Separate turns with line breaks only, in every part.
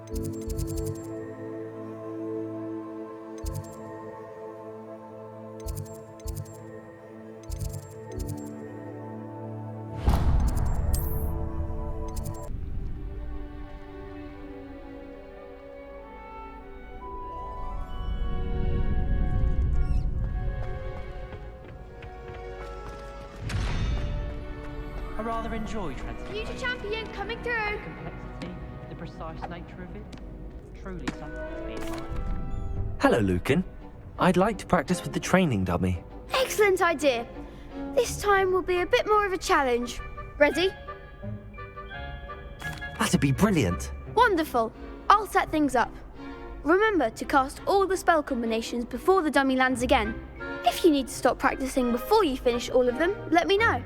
I rather enjoy translating.
Future champion coming through.
Complexity, the precise nature of it, truly something to be admired.
Hello, Lucan. I'd like to practice with the training dummy.
Excellent idea. This time will be a bit more of a challenge. Ready?
That'd be brilliant.
Wonderful. I'll set things up. Remember to cast all the spell combinations before the dummy lands again. If you need to stop practicing before you finish all of them, let me know.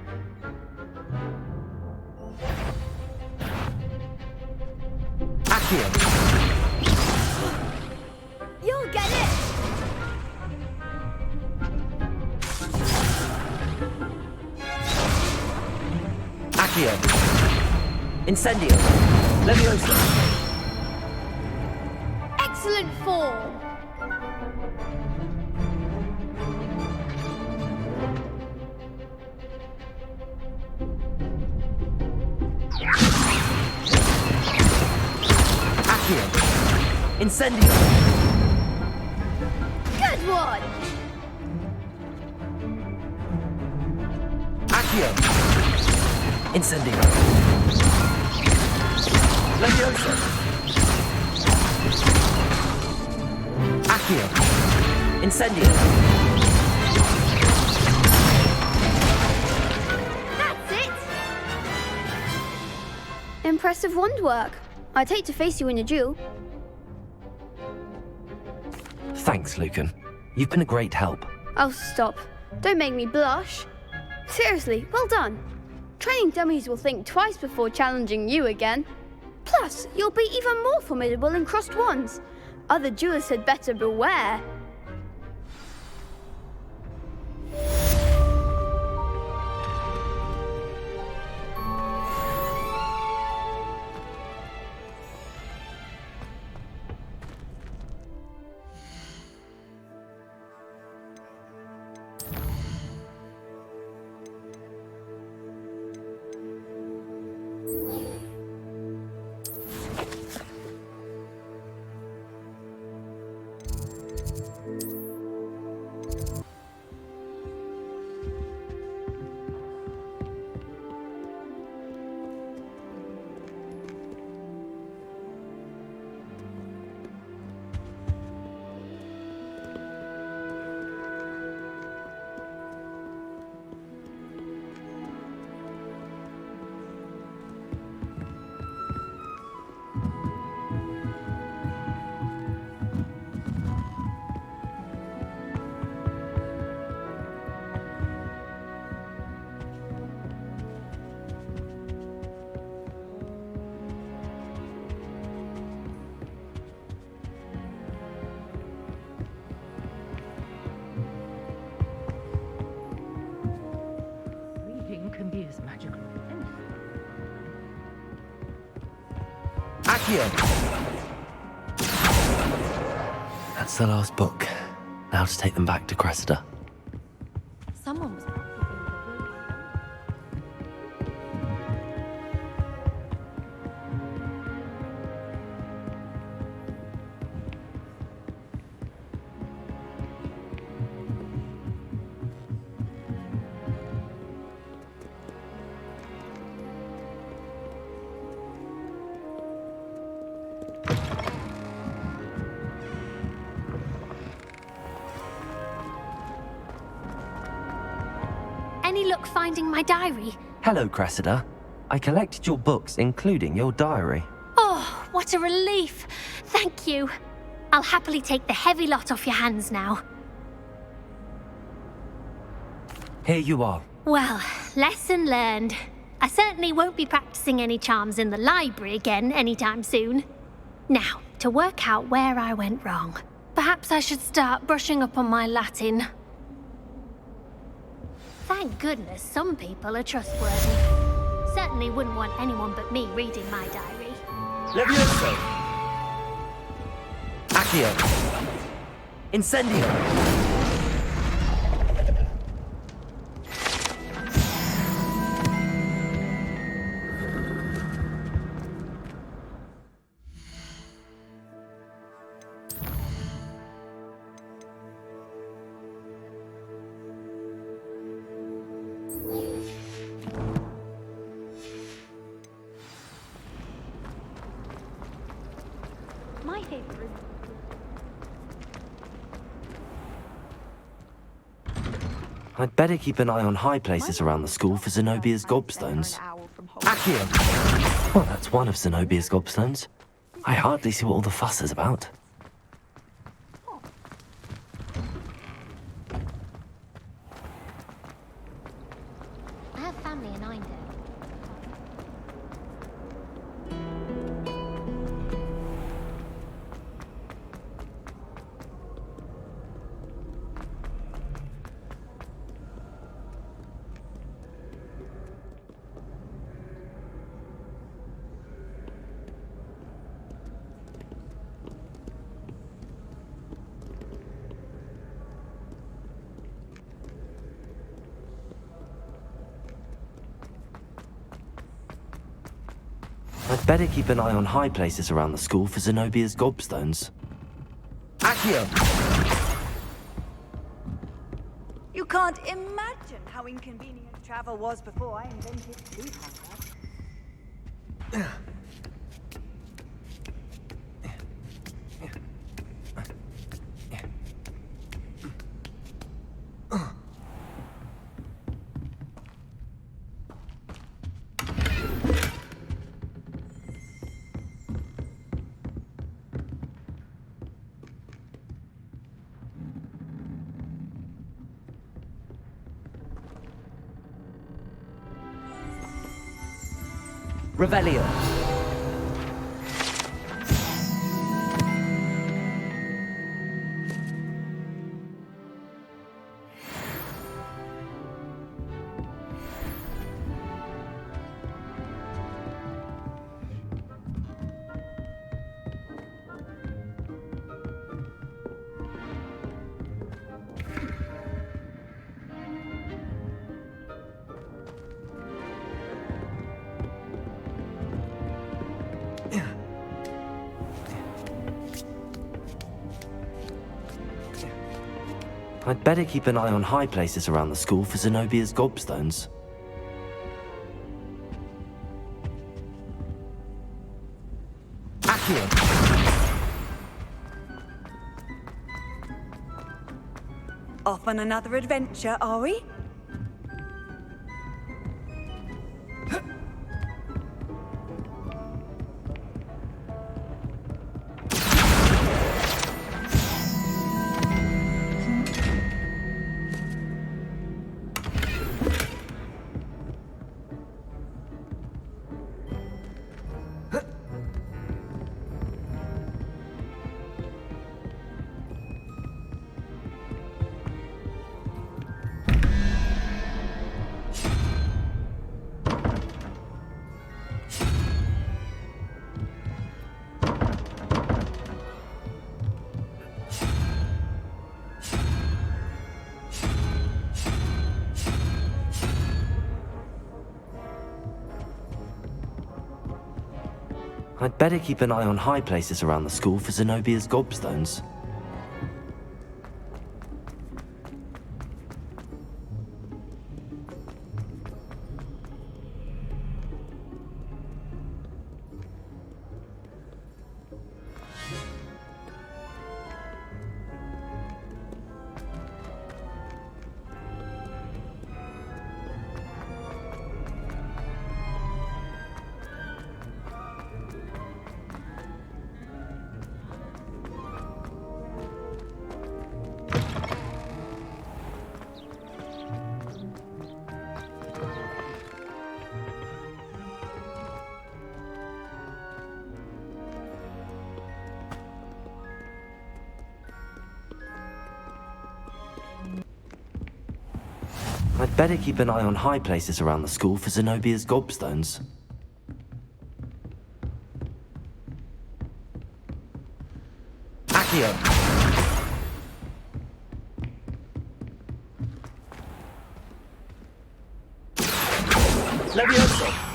Accio.
You'll get it!
Accio. Incendio. Leviosa.
Excellent form!
Accio. Incendio.
Good one!
Accio. Incendio. Leviosa. Accio. Incendio.
That's it! Impressive wand work. I'd hate to face you in a duel.
Thanks, Lucan. You've been a great help.
Oh, stop. Don't make me blush. Seriously, well done. Training dummies will think twice before challenging you again. Plus, you'll be even more formidable in crossed wands. Other duelists had better beware.
Can be as magical as anything.
Accio. That's the last book. Now to take them back to Cressida.
Someone was probably in the room.
Any luck finding my diary?
Hello, Cressida. I collected your books, including your diary.
Oh, what a relief. Thank you. I'll happily take the heavy lot off your hands now.
Here you are.
Well, lesson learned. I certainly won't be practicing any charms in the library again anytime soon. Now, to work out where I went wrong. Perhaps I should start brushing up on my Latin. Thank goodness some people are trustworthy. Certainly wouldn't want anyone but me reading my diary.
Leviosa! Accio! Incendio!
My favorite.
I'd better keep an eye on high places around the school for Zenobia's gobstones. Accio! Well, that's one of Zenobia's gobstones. I hardly see what all the fuss is about.
I have family in Eindhoven.
I'd better keep an eye on high places around the school for Zenobia's gobstones. Accio!
You can't imagine how inconvenient travel was before I invented cliffhanger.
Revelio! I'd better keep an eye on high places around the school for Zenobia's gobstones. Accio!
Off on another adventure, are we?
I'd better keep an eye on high places around the school for Zenobia's gobstones. I'd better keep an eye on high places around the school for Zenobia's gobstones. Accio! Levioso!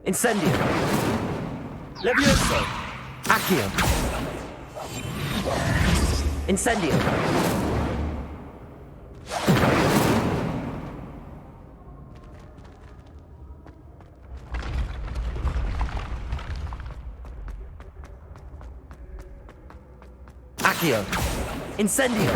Incendio! Levioso! Accio! Incendio! Accio! Incendio!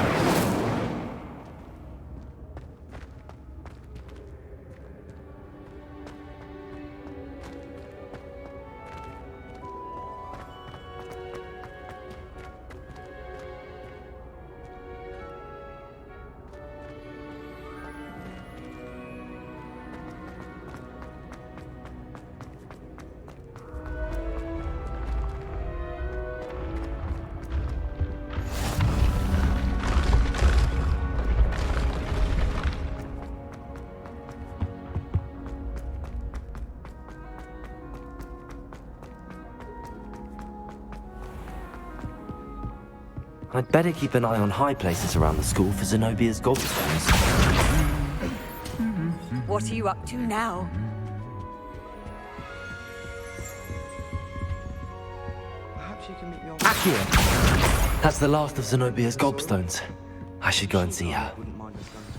I'd better keep an eye on high places around the school for Zenobia's gobstones.
What are you up to now?
Perhaps you can meet me on...
Accio! That's the last of Zenobia's gobstones. I should go and see her.
Wouldn't mind us going to work.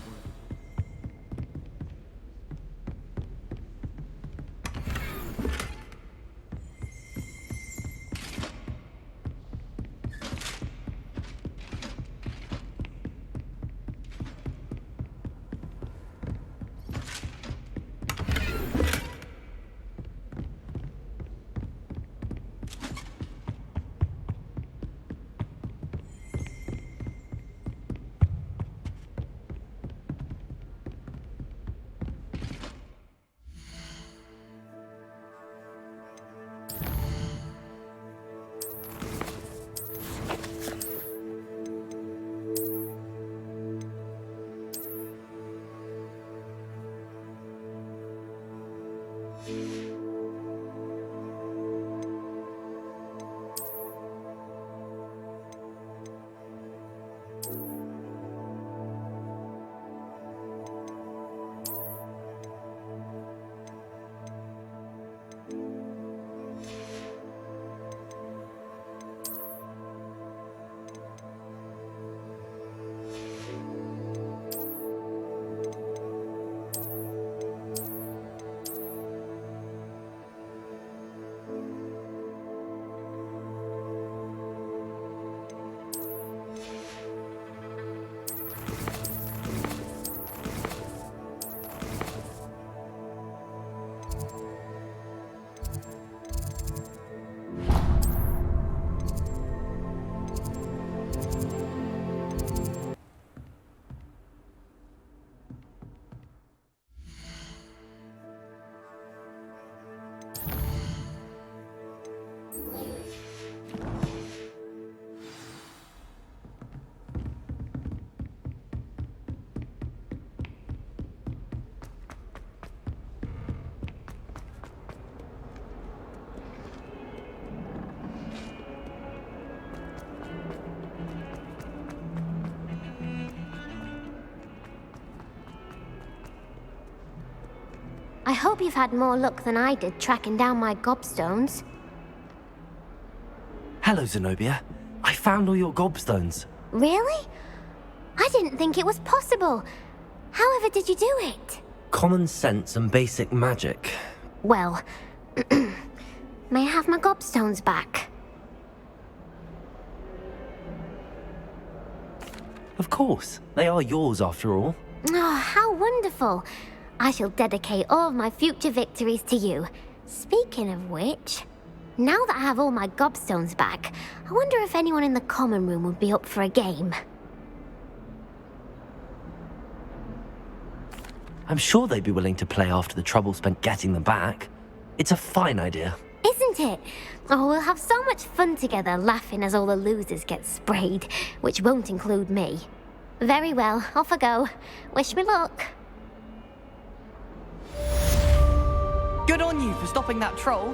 I hope you've had more luck than I did tracking down my gobstones.
Hello, Zenobia. I found all your gobstones.
Really? I didn't think it was possible. However did you do it?
Common sense and basic magic.
Well, may I have my gobstones back?
Of course. They are yours after all.
Oh, how wonderful. I shall dedicate all of my future victories to you. Speaking of which, now that I have all my gobstones back, I wonder if anyone in the common room would be up for a game.
I'm sure they'd be willing to play after the trouble spent getting them back. It's a fine idea.
Isn't it? Oh, we'll have so much fun together laughing as all the losers get sprayed, which won't include me. Very well, off I go. Wish me luck.
Good on you for stopping that troll.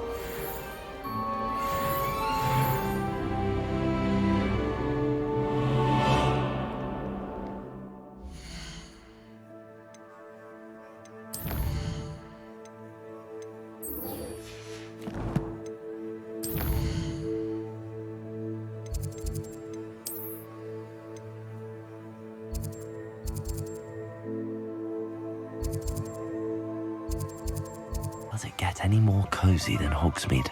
Does it get any more cozy than Hogsmeade?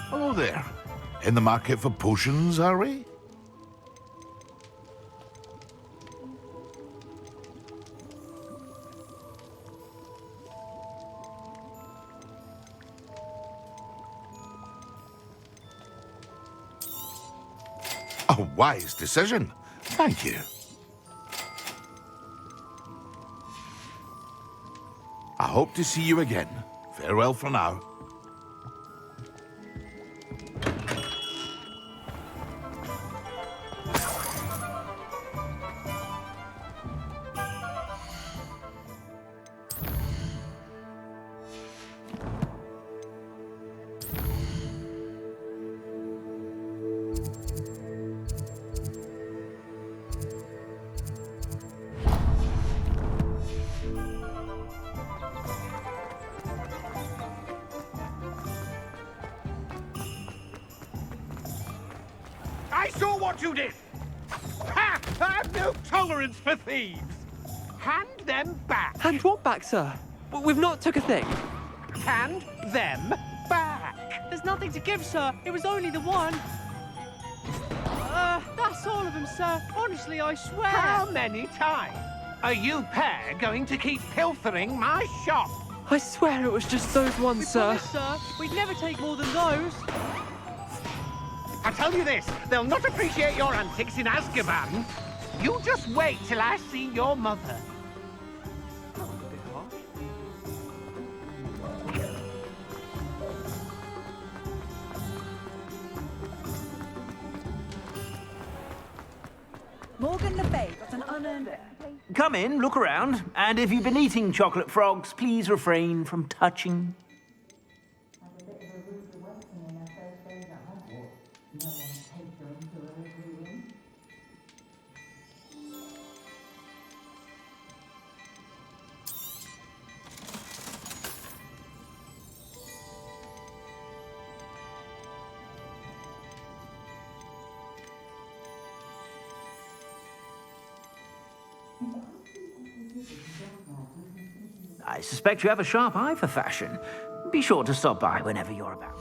Hello there. In the market for potions, are we? A wise decision. Thank you. I hope to see you again. Farewell for now.
I saw what you did! Ha! I have no tolerance for thieves! Hand them back!
Hand what back, sir? We've not took a thing.
Hand them back!
There's nothing to give, sir. It was only the one. That's all of them, sir. Honestly, I swear.
How many times are you pair going to keep pilfering my shop?
I swear it was just those ones,
We
sir.
promise, sir. We'd never take more than those.
I tell you this, they'll not appreciate your antics in Azkaban. You just wait till I see your mother.
Morgan Le Fay got an unearned...
Come in, look around, and if you've been eating chocolate frogs, please refrain from touching. I suspect you have a sharp eye for fashion. Be sure to stop by whenever you're about.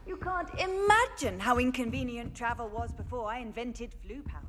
You can't imagine how inconvenient travel was before I invented flu powder.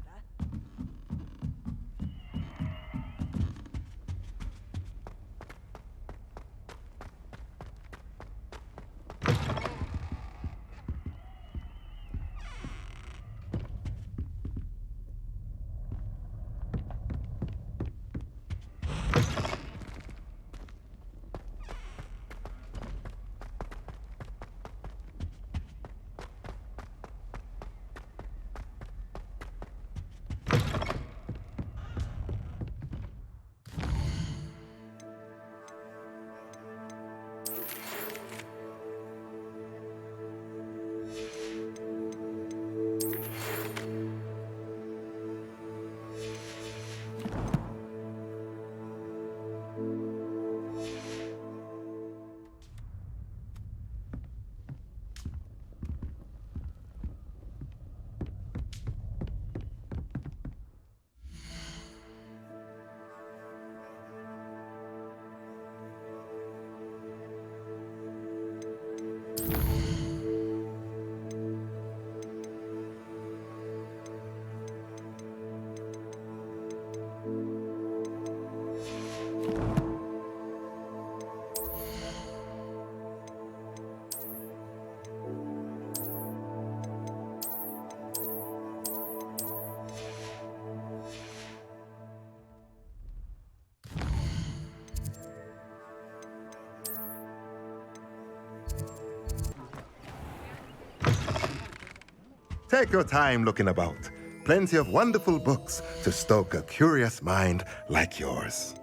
Take your time looking about. Plenty of wonderful books to stoke a curious mind like yours.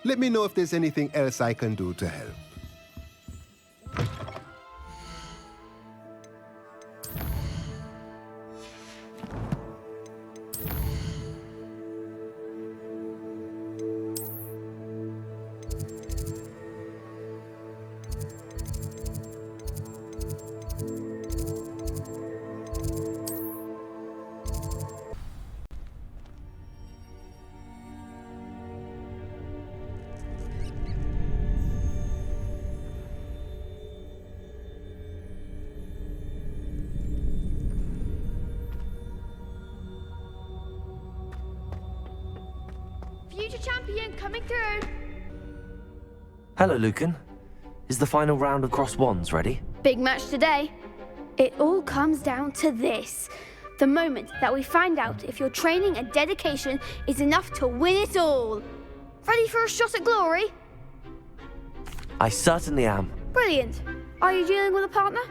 Let me know if there's anything else I can do to help.
Future champion coming through.
Hello, Lucan. Is the final round of Cross Wands ready?
Big match today. It all comes down to this. The moment that we find out if your training and dedication is enough to win it all. Ready for a shot at glory?
I certainly am.
Brilliant. Are you dealing with a partner?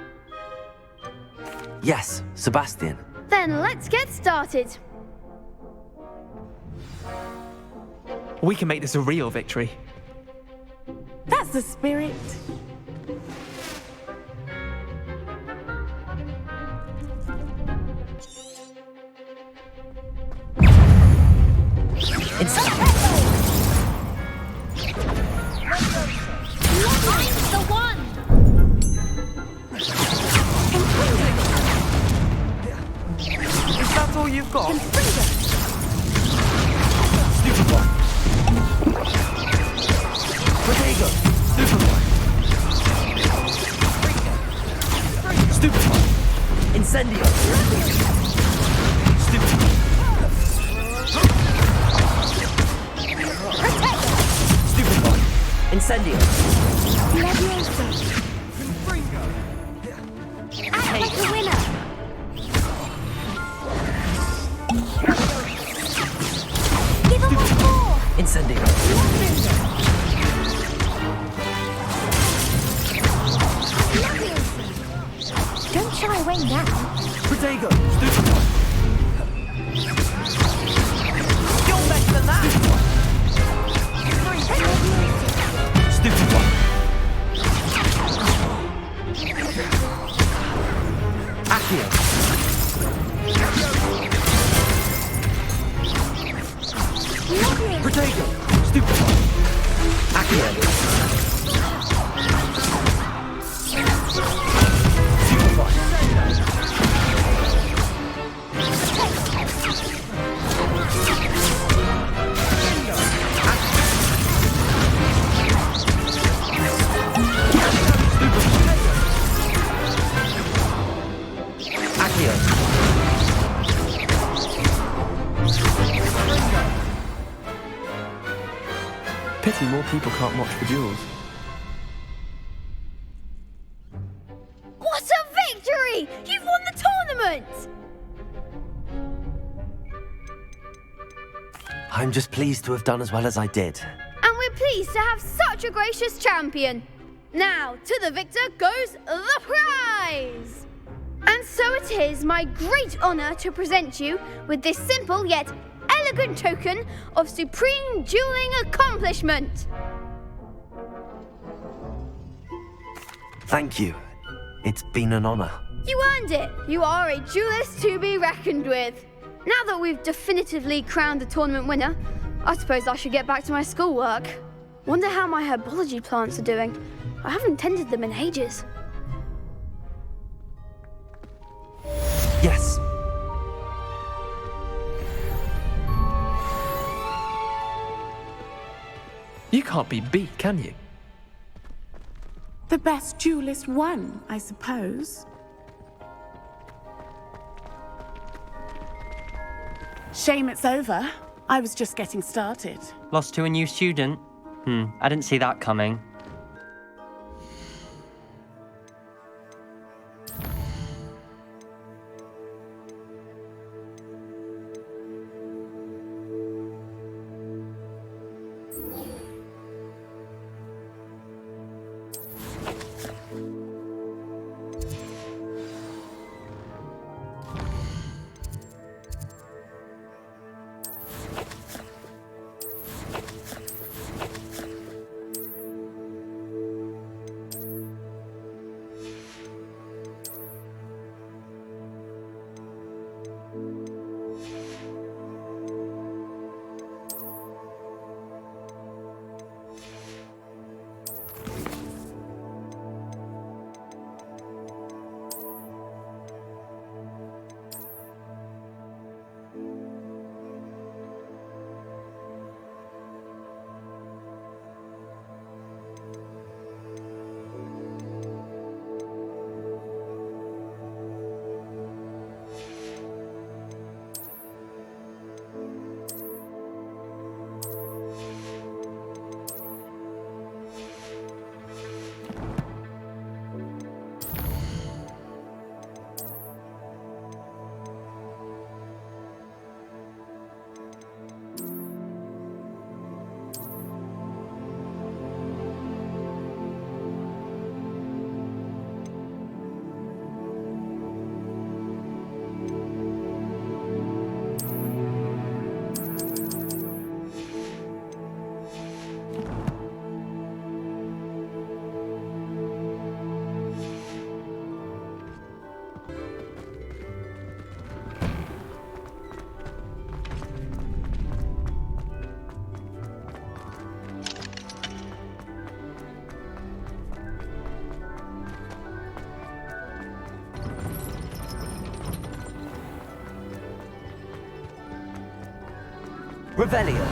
Yes, Sebastian.
Then let's get started.
We can make this a real victory.
That's the spirit.
The one!
Is that all you've got?
Protego! Superboy! Stupefy! Incendio! Stupefy! Stupefy! Incendio!
Act like a winner! Give him one more!
Incendio!
Don't shy away now.
Protego! Stupefy! You're better than that! Stupefy! Accio! Protego! Stupefy! Accio!
Pity more people can't watch the duels.
What a victory! You've won the tournament!
I'm just pleased to have done as well as I did.
And we're pleased to have such a gracious champion. Now, to the victor goes the prize! And so it is my great honor to present you with this simple yet elegant token of supreme dueling accomplishment.
Thank you. It's been an honor.
You earned it. You are a duelist to be reckoned with. Now that we've definitively crowned the tournament winner, I suppose I should get back to my schoolwork. Wonder how my herbology plants are doing. I haven't tended them in ages.
Yes.
You can't be beat, can you?
The best duelist won, I suppose. Shame it's over. I was just getting started.
Lost to a new student? I didn't see that coming.
Revelio.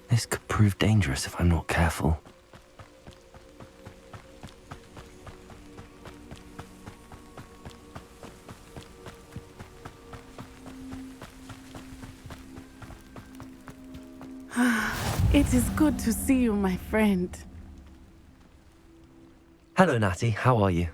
This could prove dangerous if I'm not careful.
It is good to see you, my friend.
Hello, Natty. How are you?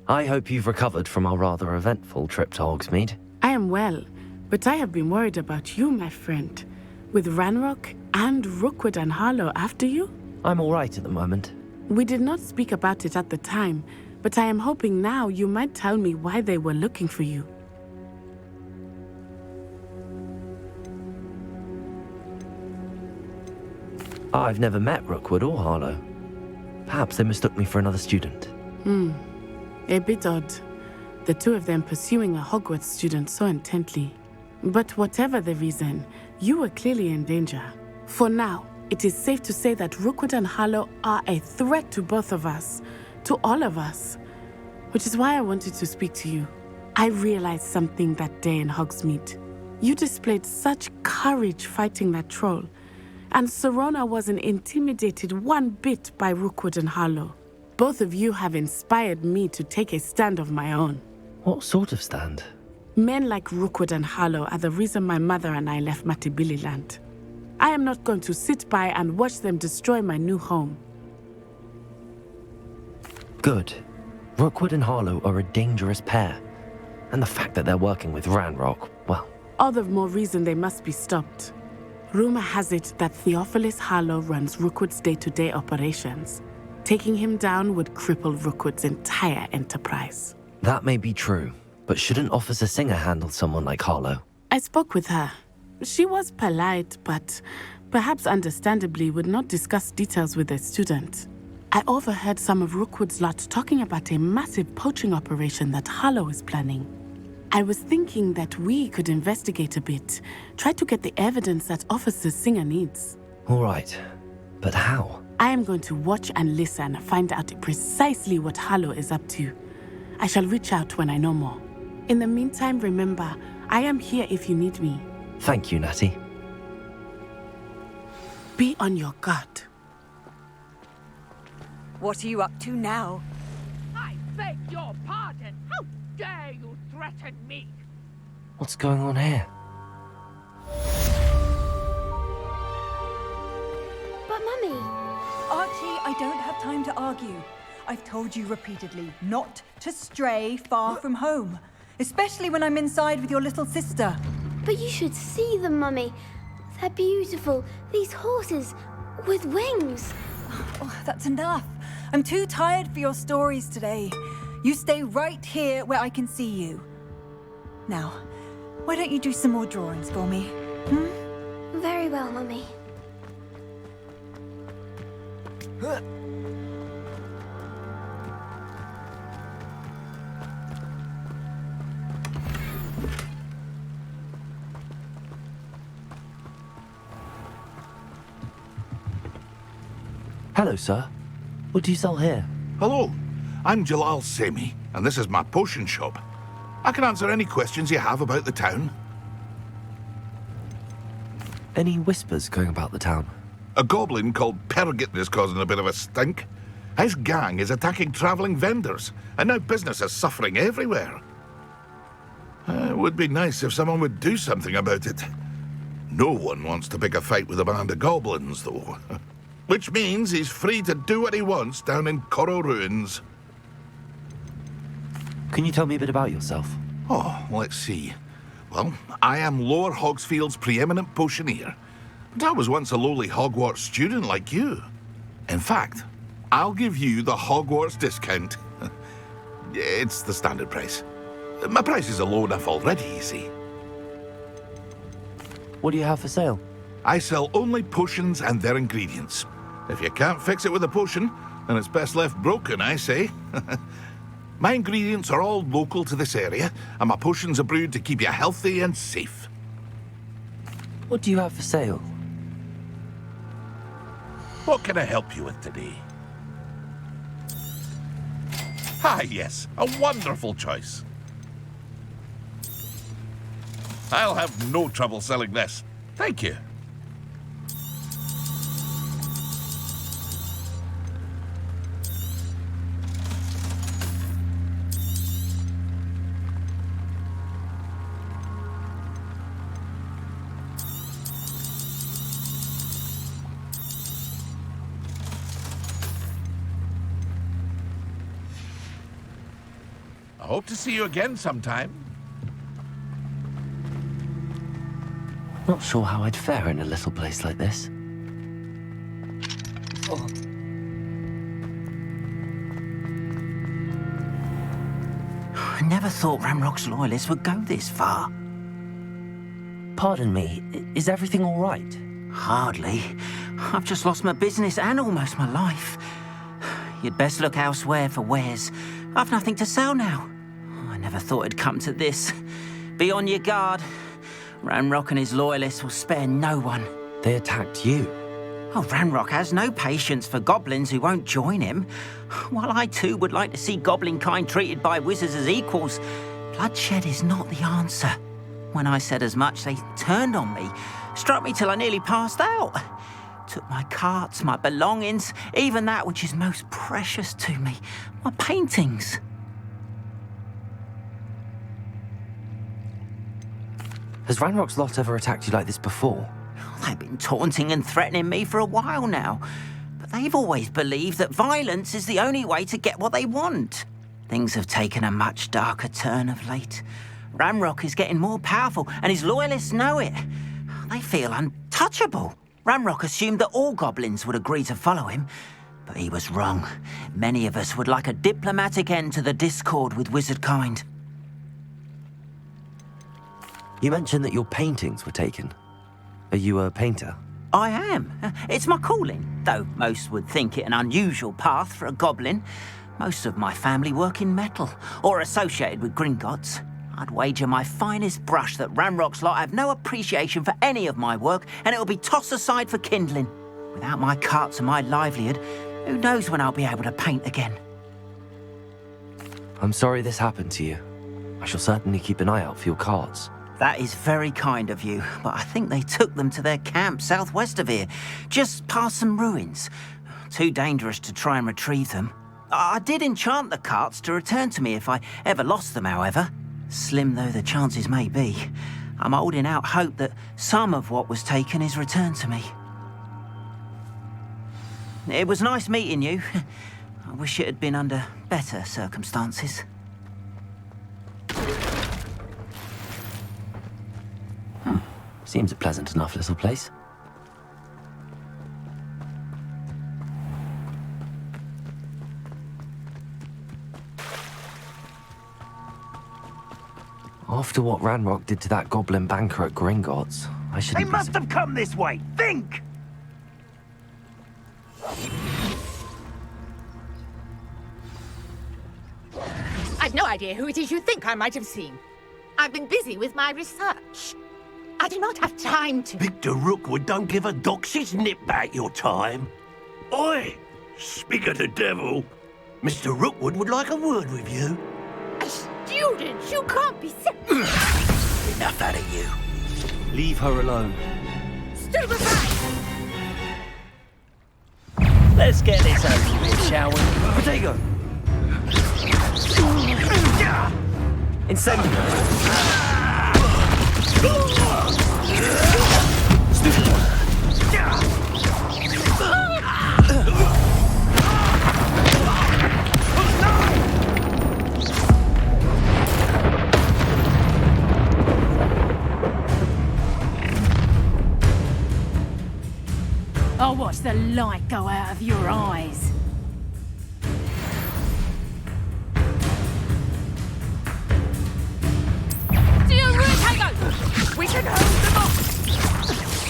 I hope you've recovered from our rather eventful trip to Hogsmeade.
I am well, but I have been worried about you, my friend. With Ranrock and Rookwood and Harlow after you?
I'm all right at the moment.
We did not speak about it at the time, but I am hoping now you might tell me why they were looking for you.
I've never met Rookwood or Harlow. Perhaps they mistook me for another student.
A bit odd. The two of them pursuing a Hogwarts student so intently. But whatever the reason, you were clearly in danger. For now, it is safe to say that Rookwood and Harlow are a threat to both of us, to all of us. Which is why I wanted to speak to you. I realized something that day in Hogsmeade. You displayed such courage fighting that troll, and Serona wasn't intimidated one bit by Rookwood and Harlow. Both of you have inspired me to take a stand of my own.
What sort of stand?
Men like Rookwood and Harlow are the reason my mother and I left Matibili Land. I am not going to sit by and watch them destroy my new home.
Good. Rookwood and Harlow are a dangerous pair. And the fact that they're working with Ranrock, well...
All the more reason they must be stopped. Rumor has it that Theophilus Harlow runs Rookwood's day-to-day operations. Taking him down would cripple Rookwood's entire enterprise.
That may be true, but shouldn't Officer Singer handle someone like Harlow?
I spoke with her. She was polite, but perhaps understandably would not discuss details with a student. I overheard some of Rookwood's lot talking about a massive poaching operation that Harlow is planning. I was thinking that we could investigate a bit, try to get the evidence that Officer Singer needs.
All right, but how?
I am going to watch and listen, find out precisely what Harlow is up to. I shall reach out when I know more. In the meantime, remember, I am here if you need me.
Thank you, Natty.
Be on your guard.
What are you up to now?
I beg your pardon. How dare you threaten me?
What's going on here?
But Mummy...
Archie, I don't have time to argue. I've told you repeatedly not to stray far from home, especially when I'm inside with your little sister.
But you should see them, Mummy. They're beautiful. These horses with wings.
Oh, that's enough. I'm too tired for your stories today. You stay right here where I can see you. Now, why don't you do some more drawings for me?
Very well, Mummy.
Hello, sir. What do you sell here?
Hello, I'm Jalal Semi, and this is my potion shop. I can answer any questions you have about the town.
Any whispers going about the town?
A goblin called Pergit is causing a bit of a stink. His gang is attacking travelling vendors, and now business is suffering everywhere. It would be nice if someone would do something about it. No one wants to pick a fight with a band of goblins, though. Which means he's free to do what he wants down in Coral Ruins.
Can you tell me a bit about yourself?
Oh, let's see. Well, I am Lower Hogsfield's preeminent potioneer. But I was once a lowly Hogwarts student like you. In fact, I'll give you the Hogwarts discount. It's the standard price. My prices are low enough already, you see.
What do you have for sale?
I sell only potions and their ingredients. If you can't fix it with a potion, then it's best left broken, I say. My ingredients are all local to this area, and my potions are brewed to keep you healthy and safe.
What do you have for sale?
What can I help you with today? Ah, yes, a wonderful choice. I'll have no trouble selling this. Thank you. I hope to see you again sometime.
Not sure how I'd fare in a little place like this. Oh.
I never thought Ranrock's loyalists would go this far.
Pardon me, is everything all right?
Hardly. I've just lost my business and almost my life. You'd best look elsewhere for wares. I've nothing to sell now. I never thought it'd come to this. Be on your guard. Ranrock and his loyalists will spare no one.
They attacked you.
Oh, Ranrock has no patience for goblins who won't join him. While I too would like to see goblin kind treated by wizards as equals, bloodshed is not the answer. When I said as much, they turned on me, struck me till I nearly passed out. Took my carts, my belongings, even that which is most precious to me, my paintings.
Has Ranrock's lot ever attacked you like this before?
They've been taunting and threatening me for a while now, but they've always believed that violence is the only way to get what they want. Things have taken a much darker turn of late. Ranrock is getting more powerful, and his loyalists know it. They feel untouchable. Ranrock assumed that all goblins would agree to follow him, but he was wrong. Many of us would like a diplomatic end to the discord with wizard kind.
You mentioned that your paintings were taken. Are you a painter?
I am. It's my calling, though most would think it an unusual path for a goblin. Most of my family work in metal, or associated with Gringotts. I'd wager my finest brush that Ranrock's lot have no appreciation for any of my work, and it'll be tossed aside for kindling. Without my carts and my livelihood, who knows when I'll be able to paint again?
I'm sorry this happened to you. I shall certainly keep an eye out for your cards.
That is very kind of you, but I think they took them to their camp southwest of here, just past some ruins. Too dangerous to try and retrieve them. I did enchant the carts to return to me if I ever lost them, however. Slim though the chances may be, I'm holding out hope that some of what was taken is returned to me. It was nice meeting you. I wish it had been under better circumstances.
Seems a pleasant enough little place. After what Ranrock did to that goblin banker at Gringotts, I shouldn't
They must have come this way. Think!
I've no idea who it is you think I might have seen. I've been busy with my research. I do not have time to...
Victor Rookwood don't give a doxy's nip back your time. Oi! Speak of the devil. Mr. Rookwood would like a word with you.
A student? You can't be serious.
Enough out of you.
Leave her alone.
Stupefy!
Let's get this over with, shall we? Potato!
Incendiary!
the light go out of your eyes. To your room, Tango! We can hold them off!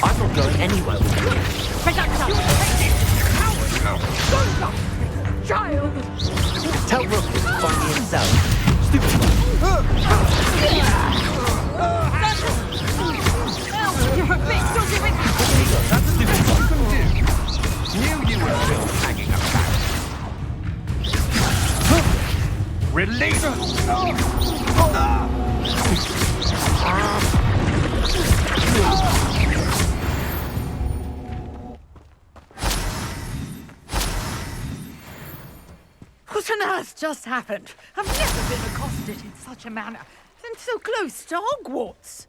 I'm not going anywhere with you.
Child!
Tell Rookwood to find me himself. Stupid one.
You're a bit dodgy with
That's stupid one.
Knew you were still hanging about. Release us!
What on earth just happened? I've never been accosted in such a manner, and so close to Hogwarts.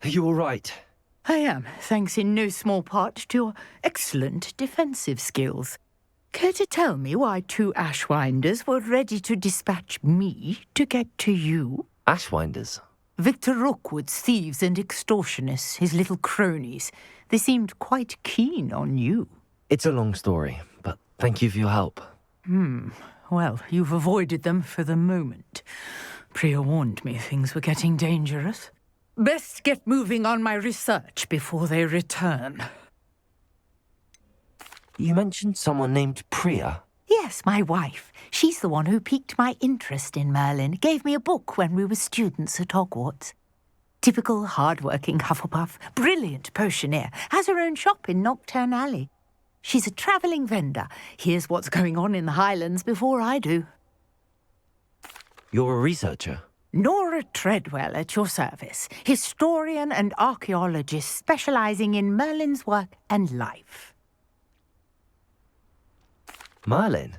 Are you all right?
I am, thanks in no small part to your excellent defensive skills. Care to tell me why 2 Ashwinders were ready to dispatch me to get to you?
Ashwinders?
Victor Rookwood's thieves and extortionists, his little cronies. They seemed quite keen on you.
It's a long story, but thank you for your help.
Well, you've avoided them for the moment. Priya warned me things were getting dangerous. Best get moving on my research before they return.
You mentioned someone named Priya.
Yes, my wife. She's the one who piqued my interest in Merlin. Gave me a book when we were students at Hogwarts. Typical hard-working Hufflepuff, brilliant potioneer, has her own shop in Nocturne Alley. She's a travelling vendor. Hears what's going on in the Highlands before I do.
You're a researcher?
Nora Treadwell at your service, historian and archaeologist specialising in Merlin's work and life.
Merlin?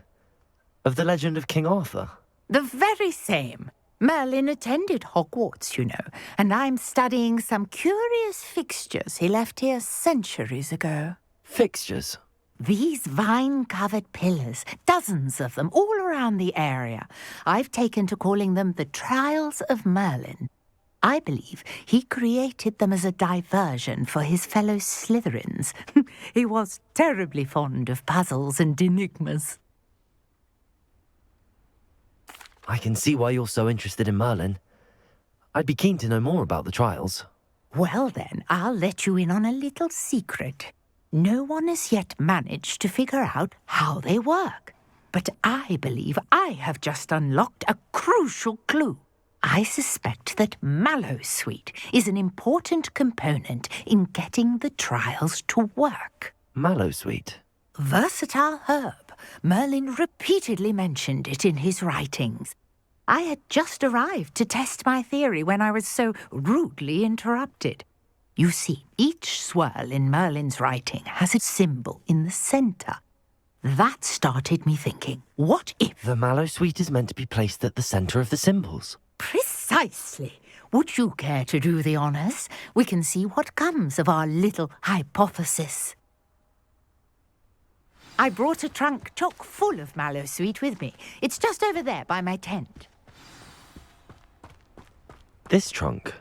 Of the legend of King Arthur?
The very same. Merlin attended Hogwarts, you know, and I'm studying some curious fixtures he left here centuries ago.
Fixtures?
These vine-covered pillars, dozens of them, all around the area. I've taken to calling them the Trials of Merlin. I believe he created them as a diversion for his fellow Slytherins. He was terribly fond of puzzles and enigmas.
I can see why you're so interested in Merlin. I'd be keen to know more about the trials.
Well then, I'll let you in on a little secret. No one has yet managed to figure out how they work. But I believe I have just unlocked a crucial clue. I suspect that Mallowsweet is an important component in getting the trials to work.
Mallowsweet?
Versatile herb. Merlin repeatedly mentioned it in his writings. I had just arrived to test my theory when I was so rudely interrupted. You see, each swirl in Merlin's writing has a symbol in the centre. That started me thinking, what if...
The Mallowsweet is meant to be placed at the centre of the symbols.
Precisely. Would you care to do the honours? We can see what comes of our little hypothesis. I brought a trunk chock full of Mallowsweet with me. It's just over there by my tent.
This trunk?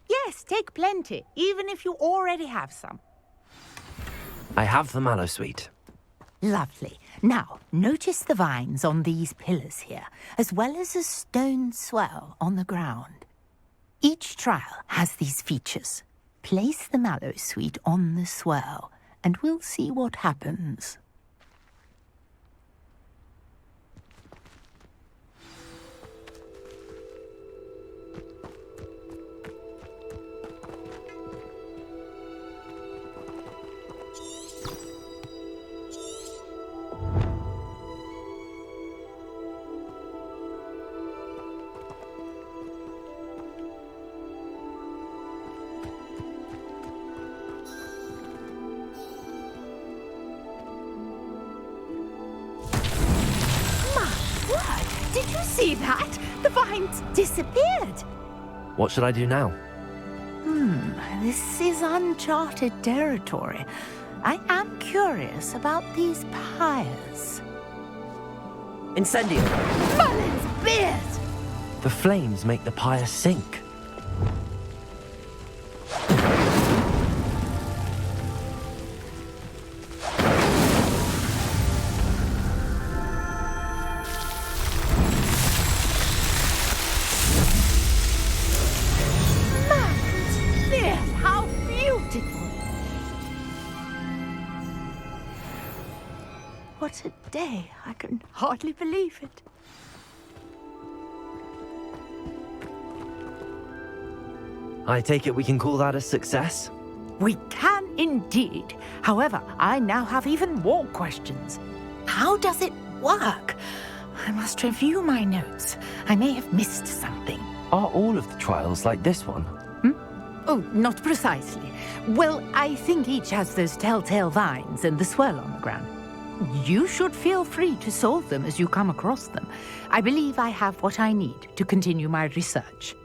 Yes, take plenty, even if you already have some.
I have the Mallowsweet.
Lovely. Now, notice the vines on these pillars here, as well as a stone swell on the ground. Each trial has these features. Place the Mallowsweet on the swell, and we'll see what happens. Did you see that? The vines disappeared.
What should I do now?
This is uncharted territory. I am curious about these pyres.
Incendio!
Merlin's beard!
The flames make the pyre sink.
Merlin's beard! How beautiful! What a day. I can hardly believe it.
I take it we can call that a success?
We can indeed. However, I now have even more questions. How does it work? I must review my notes. I may have missed something.
Are all of the trials like this one?
Oh, not precisely. Well, I think each has those telltale vines and the swirl on the ground. You should feel free to solve them as you come across them. I believe I have what I need to continue my research.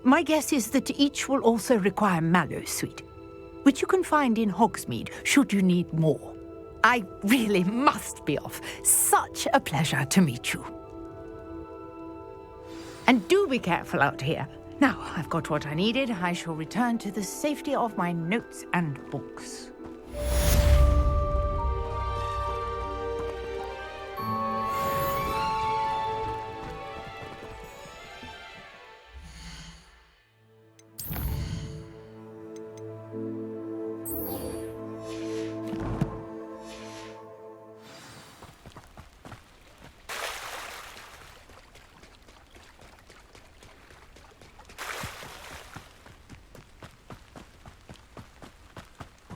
My guess is that each will also require Mallowsweet, which you can find in Hogsmeade should you need more. I really must be off. Such a pleasure to meet you. And do be careful out here. Now, I've got what I needed. I shall return to the safety of my notes and books.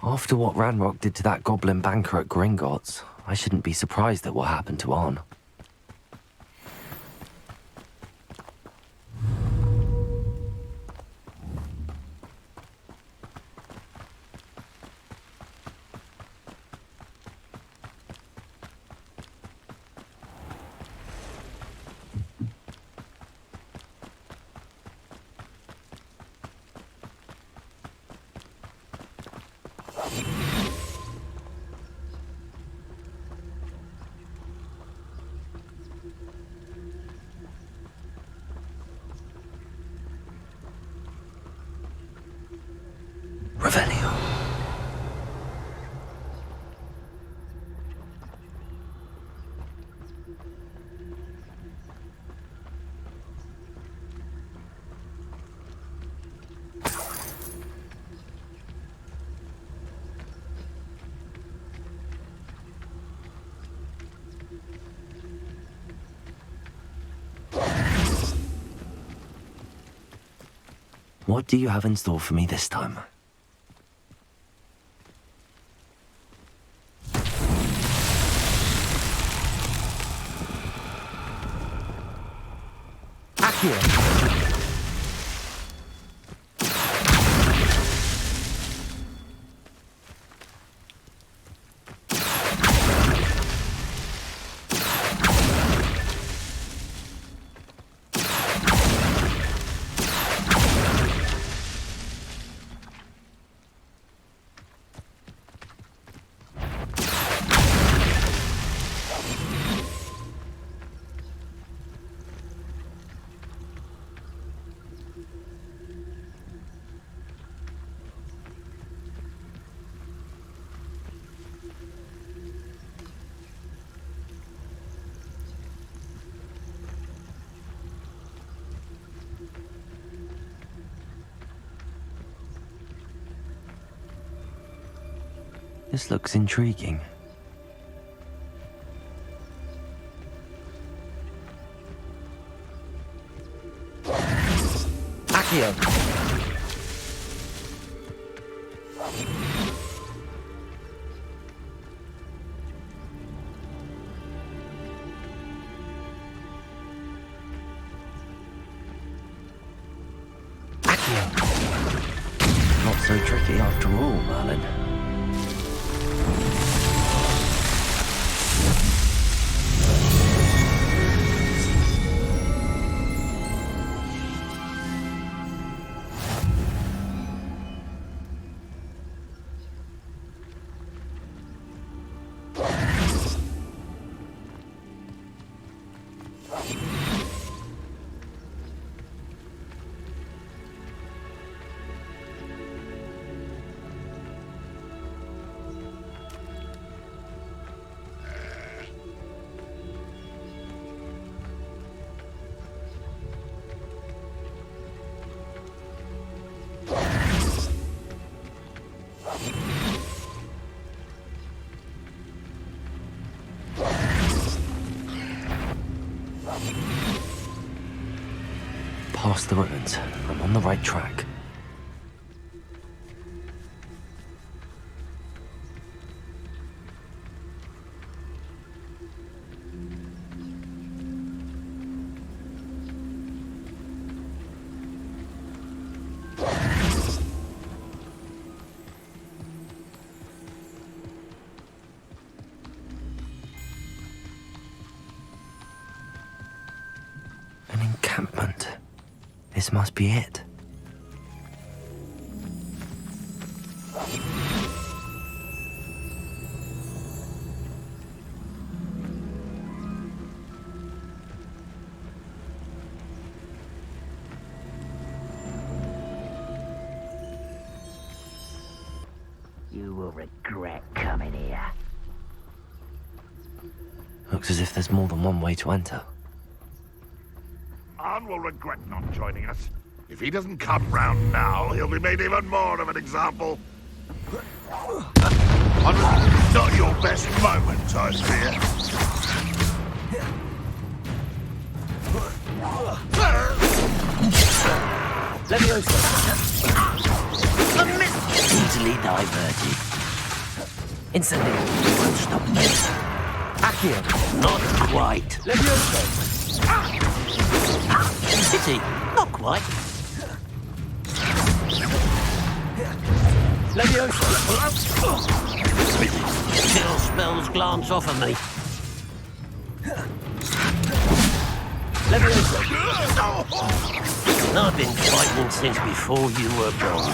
After what Ranrock did to that goblin banker at Gringotts, I shouldn't be surprised at what happened to Arn. Revelio. What do you have in store for me this time? This looks intriguing. Accio! Not so tricky after all, Merlin. the ruins. I'm on the right track. An encampment. This must be it.
You will regret coming here.
Looks as if there's more than one way to enter.
Arn will regret not joining us. If he doesn't come round now, he'll be made even more of an example. Not your best moment, I fear.
Leviosa! Easily diverted.
Incendio.
Won't stop me.
Accio.
Not quite.
Leviosa.
Pity. Not quite.
Leviosa.
Chill spells glance off of me.
Leviosa.
I've been fighting since before you were born.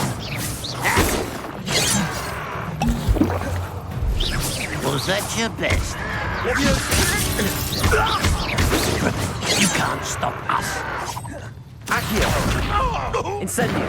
Was that your best? You can't stop us.
Accio. Incendio.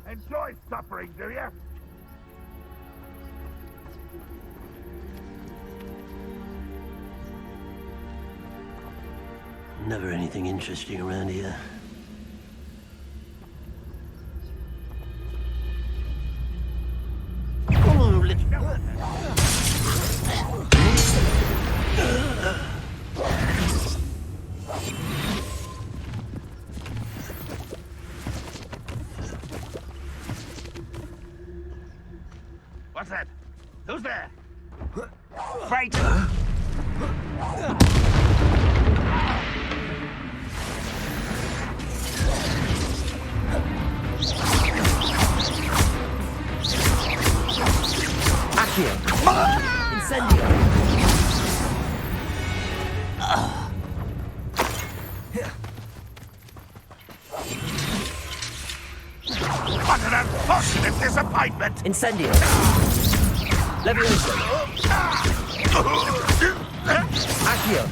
Enjoy suffering, do you?
Never anything interesting around here. Oh, let's go.
What's that? Who's there?
Fight!
Accio. Incendio.
What an unfortunate disappointment!
Incendio. Leviosa. Accio.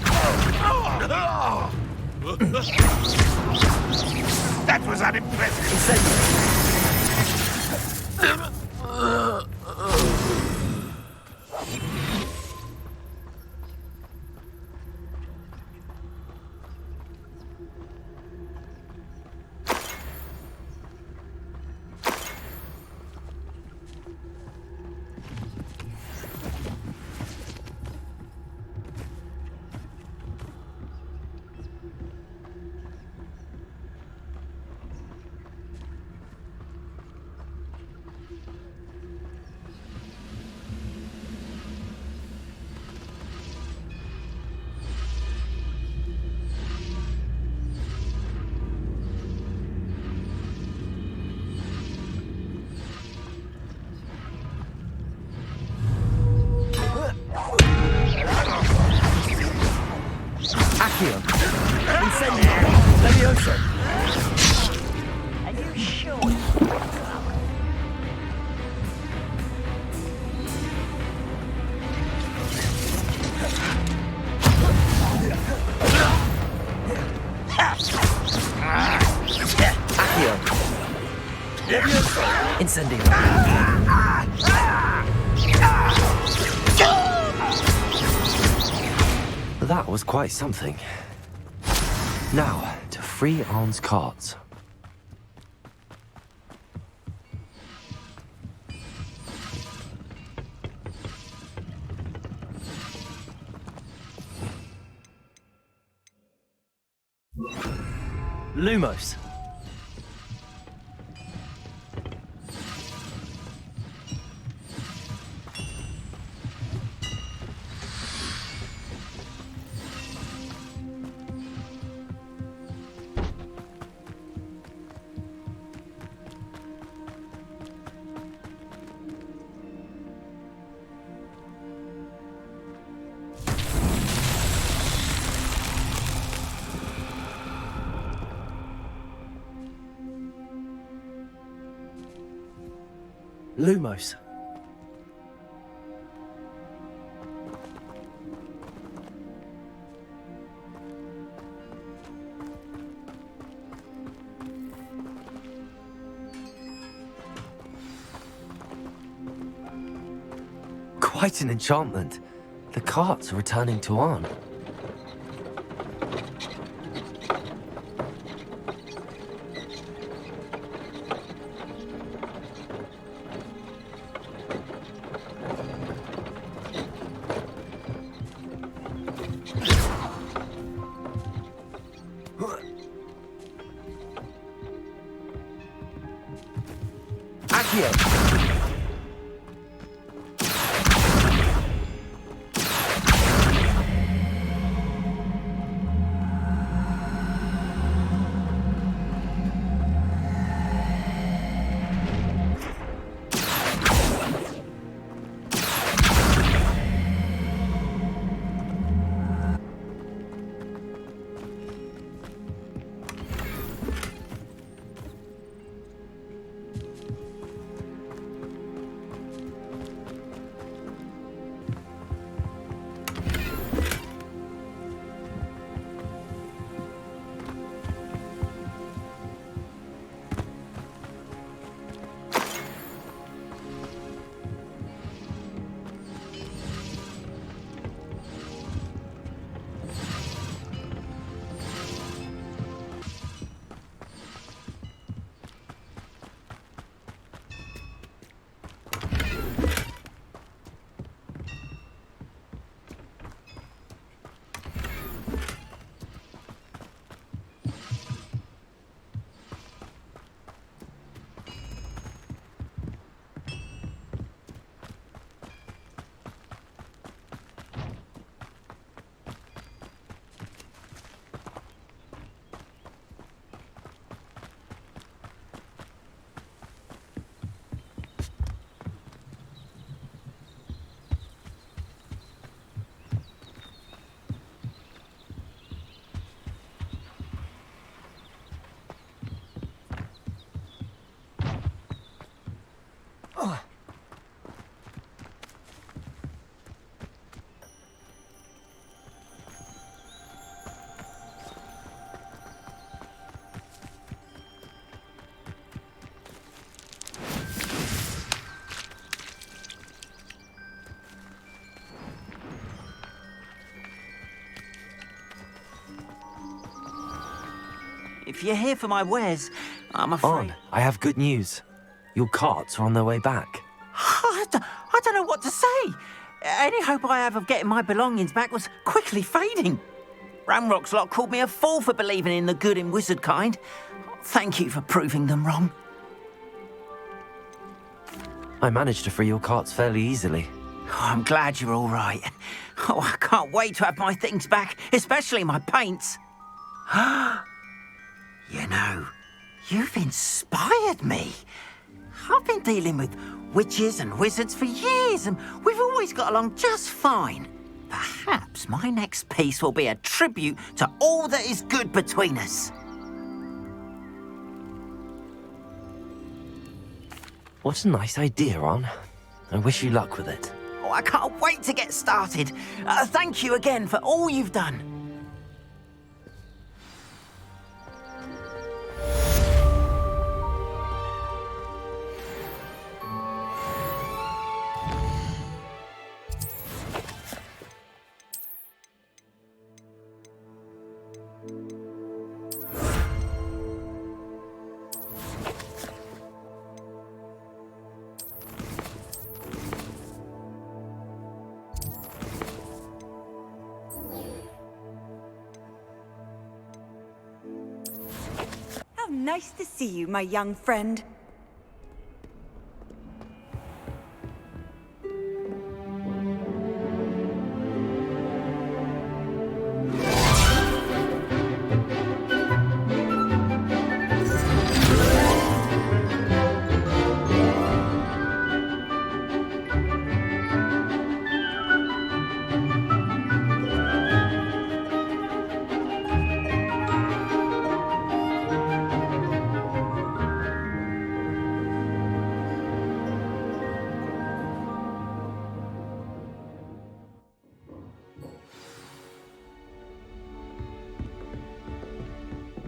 That was unimpressive.
Incendio. Accio. Incendio. Leviosa.
Are you sure?
Accio. Leviosa. Incendio. That was quite something. Now, to free Arn's carts. Lumos. Lumos. Quite an enchantment. The carts are returning to Arn.
If you're here for my wares, I'm afraid...
Arn, I have good news. Your carts are on their way back.
I don't know what to say. Any hope I have of getting my belongings back was quickly fading. Ramrock's lot called me a fool for believing in the good in wizard kind. Thank you for proving them wrong.
I managed to free your carts fairly easily.
Oh, I'm glad you're all right. Oh, I can't wait to have my things back, especially my paints. You know, you've inspired me. I've been dealing with witches and wizards for years, and we've always got along just fine. Perhaps my next piece will be a tribute to all that is good between us.
What a nice idea, Arn. I wish you luck with it.
Oh, I can't wait to get started. Thank you again for all you've done.
Nice to see you, my young friend.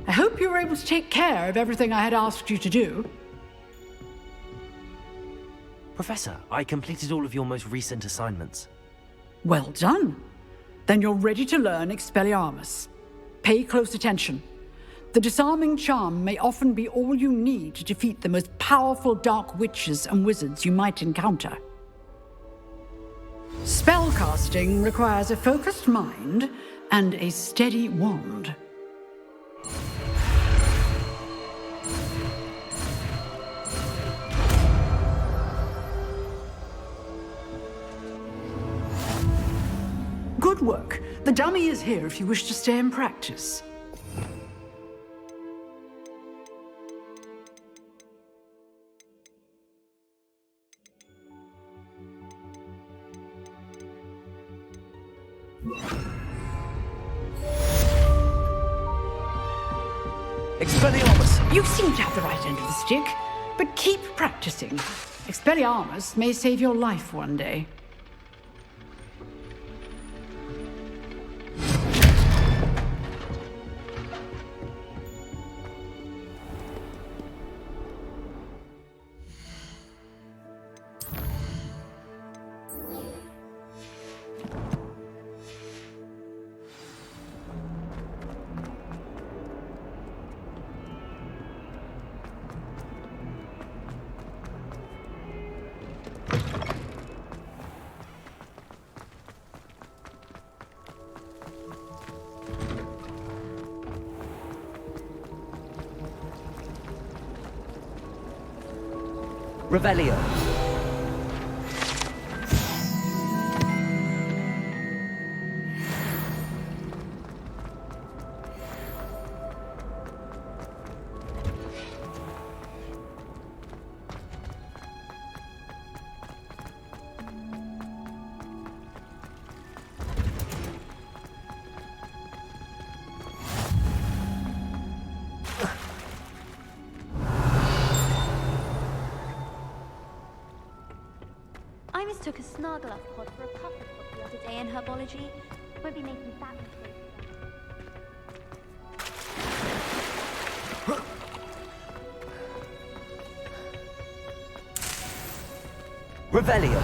I hope you were able to take care of everything I had asked you to do.
Professor, I completed all of your most recent assignments.
Well done. Then you're ready to learn Expelliarmus. Pay close attention. The disarming charm may often be all you need to defeat the most powerful dark witches and wizards you might encounter. Spellcasting requires a focused mind and a steady wand. Good work. The dummy is here if you wish to stay and practice.
Expelliarmus!
You seem to have the right end of the stick, but keep practicing. Expelliarmus may save your life one day.
Revelio.
I mistook a Snargluff pod for a puppet book the other day in herbology. Won't be making that mistake.
Revelio.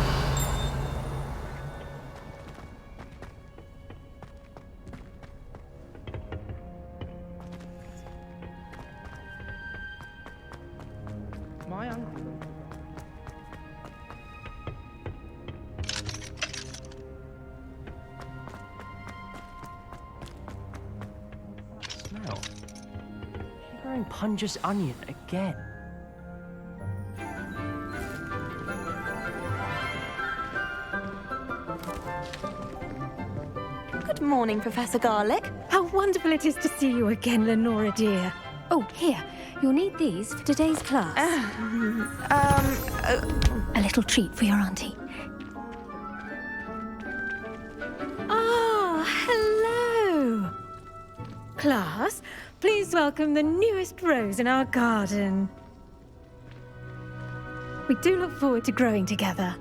My uncle.
Smell. She's wearing Punja's onion again.
Good morning, Professor Garlick. How wonderful it is to see you again, Lenora dear.
Oh, here. You'll need these for today's class. A little treat for your auntie.
Ah, hello. Class, please welcome the newest rose in our garden. We do look forward to growing together.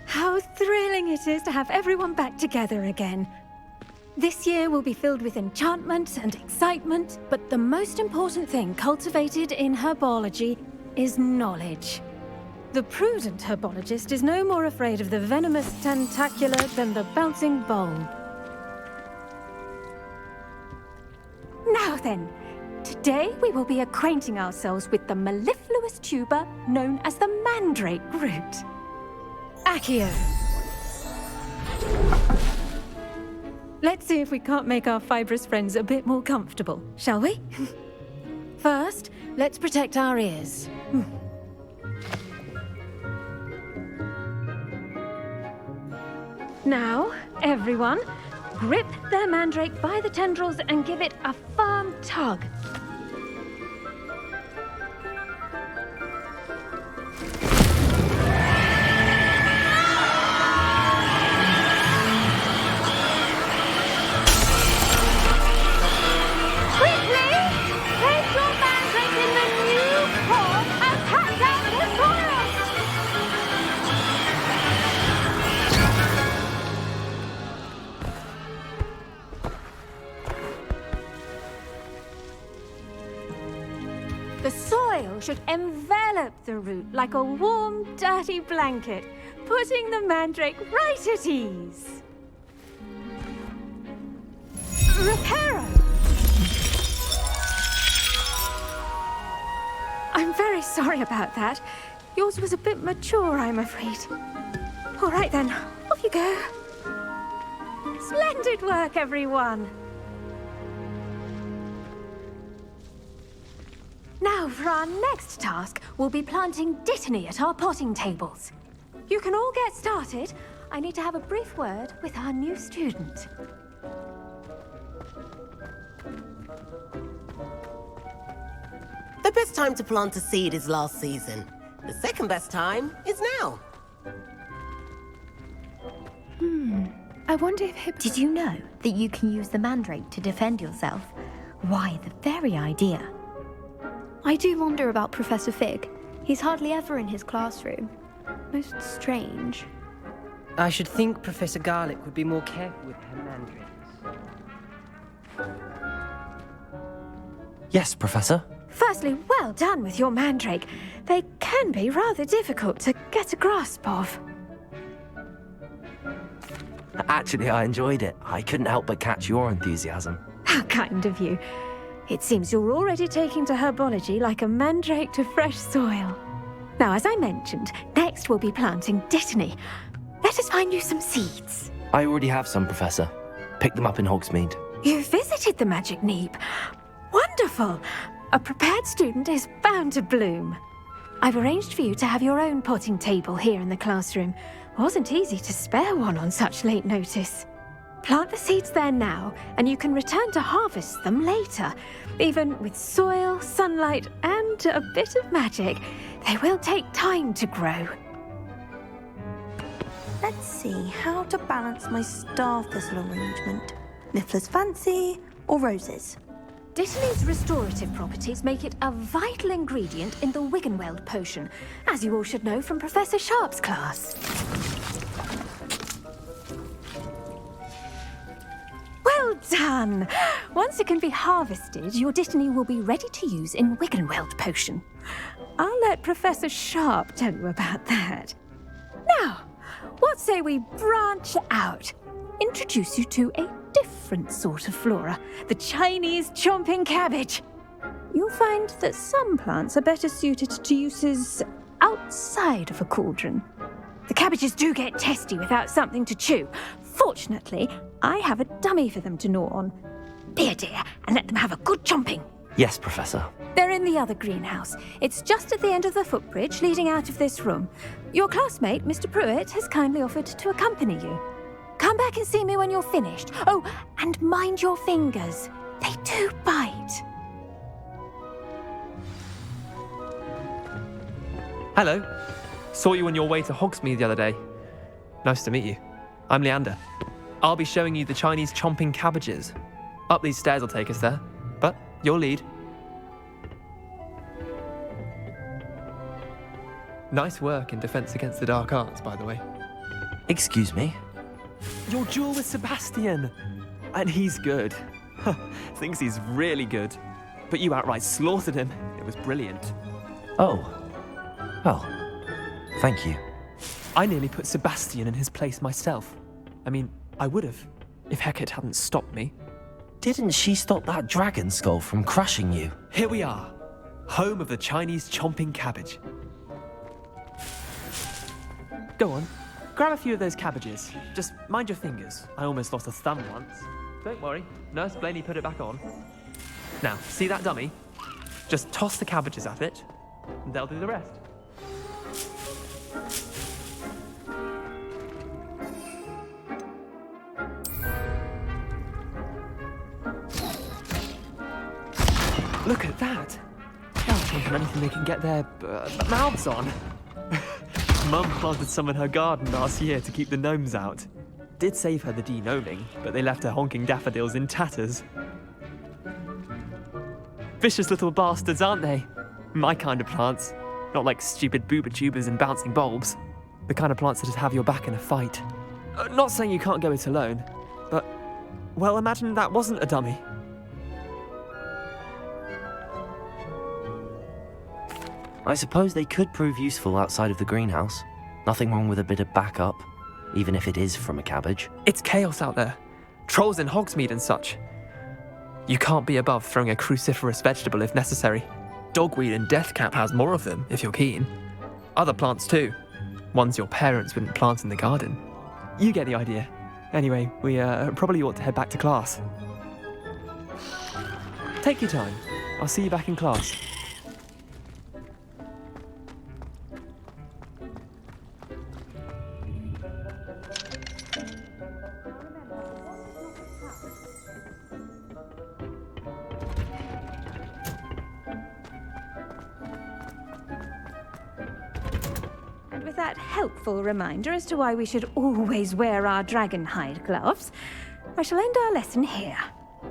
How thrilling it is to have everyone back together again. This year will be filled with enchantment and excitement, but the most important thing cultivated in herbology is knowledge. The prudent herbologist is no more afraid of the venomous tentacular than the bouncing bulb. Now then, today we will be acquainting ourselves with the mellifluous tuber known as the mandrake root. Accio. Let's see if we can't make our fibrous friends a bit more comfortable, shall we? First, let's protect our ears. Now, everyone, grip their mandrake by the tendrils and give it a firm tug. Should envelop the root like a warm, dirty blanket, putting the mandrake right at ease. Reparo! I'm very sorry about that. Yours was a bit mature, I'm afraid. All right then, off you go. Splendid work, everyone. Now, for our next task, we'll be planting Dittany at our potting tables. You can all get started. I need to have a brief word with our new student.
The best time to plant a seed is last season. The second best time is now.
I wonder if Did you know that you can use the mandrake to defend yourself? Why, the very idea.
I do wonder about Professor Fig. He's hardly ever in his classroom. Most strange.
I should think Professor Garlic would be more careful with her mandrakes.
Yes, Professor?
Firstly, well done with your mandrake. They can be rather difficult to get a grasp of.
Actually, I enjoyed it. I couldn't help but catch your enthusiasm.
How kind of you. It seems you're already taking to herbology like a mandrake to fresh soil. Now, as I mentioned, next we'll be planting Dittany. Let us find you some seeds.
I already have some, Professor. Picked them up in Hogsmeade.
You visited the Magic Neep. Wonderful. A prepared student is bound to bloom. I've arranged for you to have your own potting table here in the classroom. Wasn't easy to spare one on such late notice. Plant the seeds there now, and you can return to harvest them later. Even with soil, sunlight, and a bit of magic, they will take time to grow.
Let's see how to balance my star thistle arrangement. Niffler's Fancy or roses?
Dittany's restorative properties make it a vital ingredient in the Wiggenweld potion, as you all should know from Professor Sharp's class. Well done! Once it can be harvested, your Dittany will be ready to use in Wiggenweld potion. I'll let Professor Sharp tell you about that. Now, what say we branch out? Introduce you to a different sort of flora, the Chinese chomping cabbage. You'll find that some plants are better suited to uses outside of a cauldron. The cabbages do get testy without something to chew. Fortunately, I have a dummy for them to gnaw on. Be a dear and let them have a good chomping.
Yes, Professor.
They're in the other greenhouse. It's just at the end of the footbridge leading out of this room. Your classmate, Mr. Pruitt, has kindly offered to accompany you. Come back and see me when you're finished. Oh, and mind your fingers. They do bite.
Hello. Saw you on your way to Hogsmeade the other day. Nice to meet you. I'm Leander. I'll be showing you the Chinese chomping cabbages. Up these stairs will take us there, but you'll lead. Nice work in Defense Against the Dark Arts, by the way.
Excuse me?
Your duel with Sebastian! And he's good. Thinks he's really good. But you outright slaughtered him. It was brilliant.
Oh. Well, thank you.
I nearly put Sebastian in his place myself. I mean, I would have, if Hecate hadn't stopped me.
Didn't she stop that dragon skull from crushing you?
Here we are, home of the Chinese chomping cabbage. Go on, grab a few of those cabbages. Just mind your fingers. I almost lost a thumb once. Don't worry, Nurse Blaney put it back on. Now, see that dummy? Just toss the cabbages at it, and they'll do the rest. Look at that! They'll take on anything they can get their mouths on. Mum planted some in her garden last year to keep the gnomes out. Did save her the de-gnoming, but they left her honking daffodils in tatters. Vicious little bastards, aren't they? My kind of plants. Not like stupid booba tubers and bouncing bulbs. The kind of plants that just have your back in a fight. Not saying you can't go it alone, but, well, imagine that wasn't a dummy.
I suppose they could prove useful outside of the greenhouse. Nothing wrong with a bit of backup, even if it is from a cabbage.
It's chaos out there. Trolls in Hogsmeade and such. You can't be above throwing a cruciferous vegetable if necessary. Dogweed and deathcap has more of them, if you're keen. Other plants too. Ones your parents wouldn't plant in the garden. You get the idea. Anyway, we probably ought to head back to class. Take your time. I'll see you back in class.
With that helpful reminder as to why we should always wear our dragon hide gloves, I shall end our lesson here.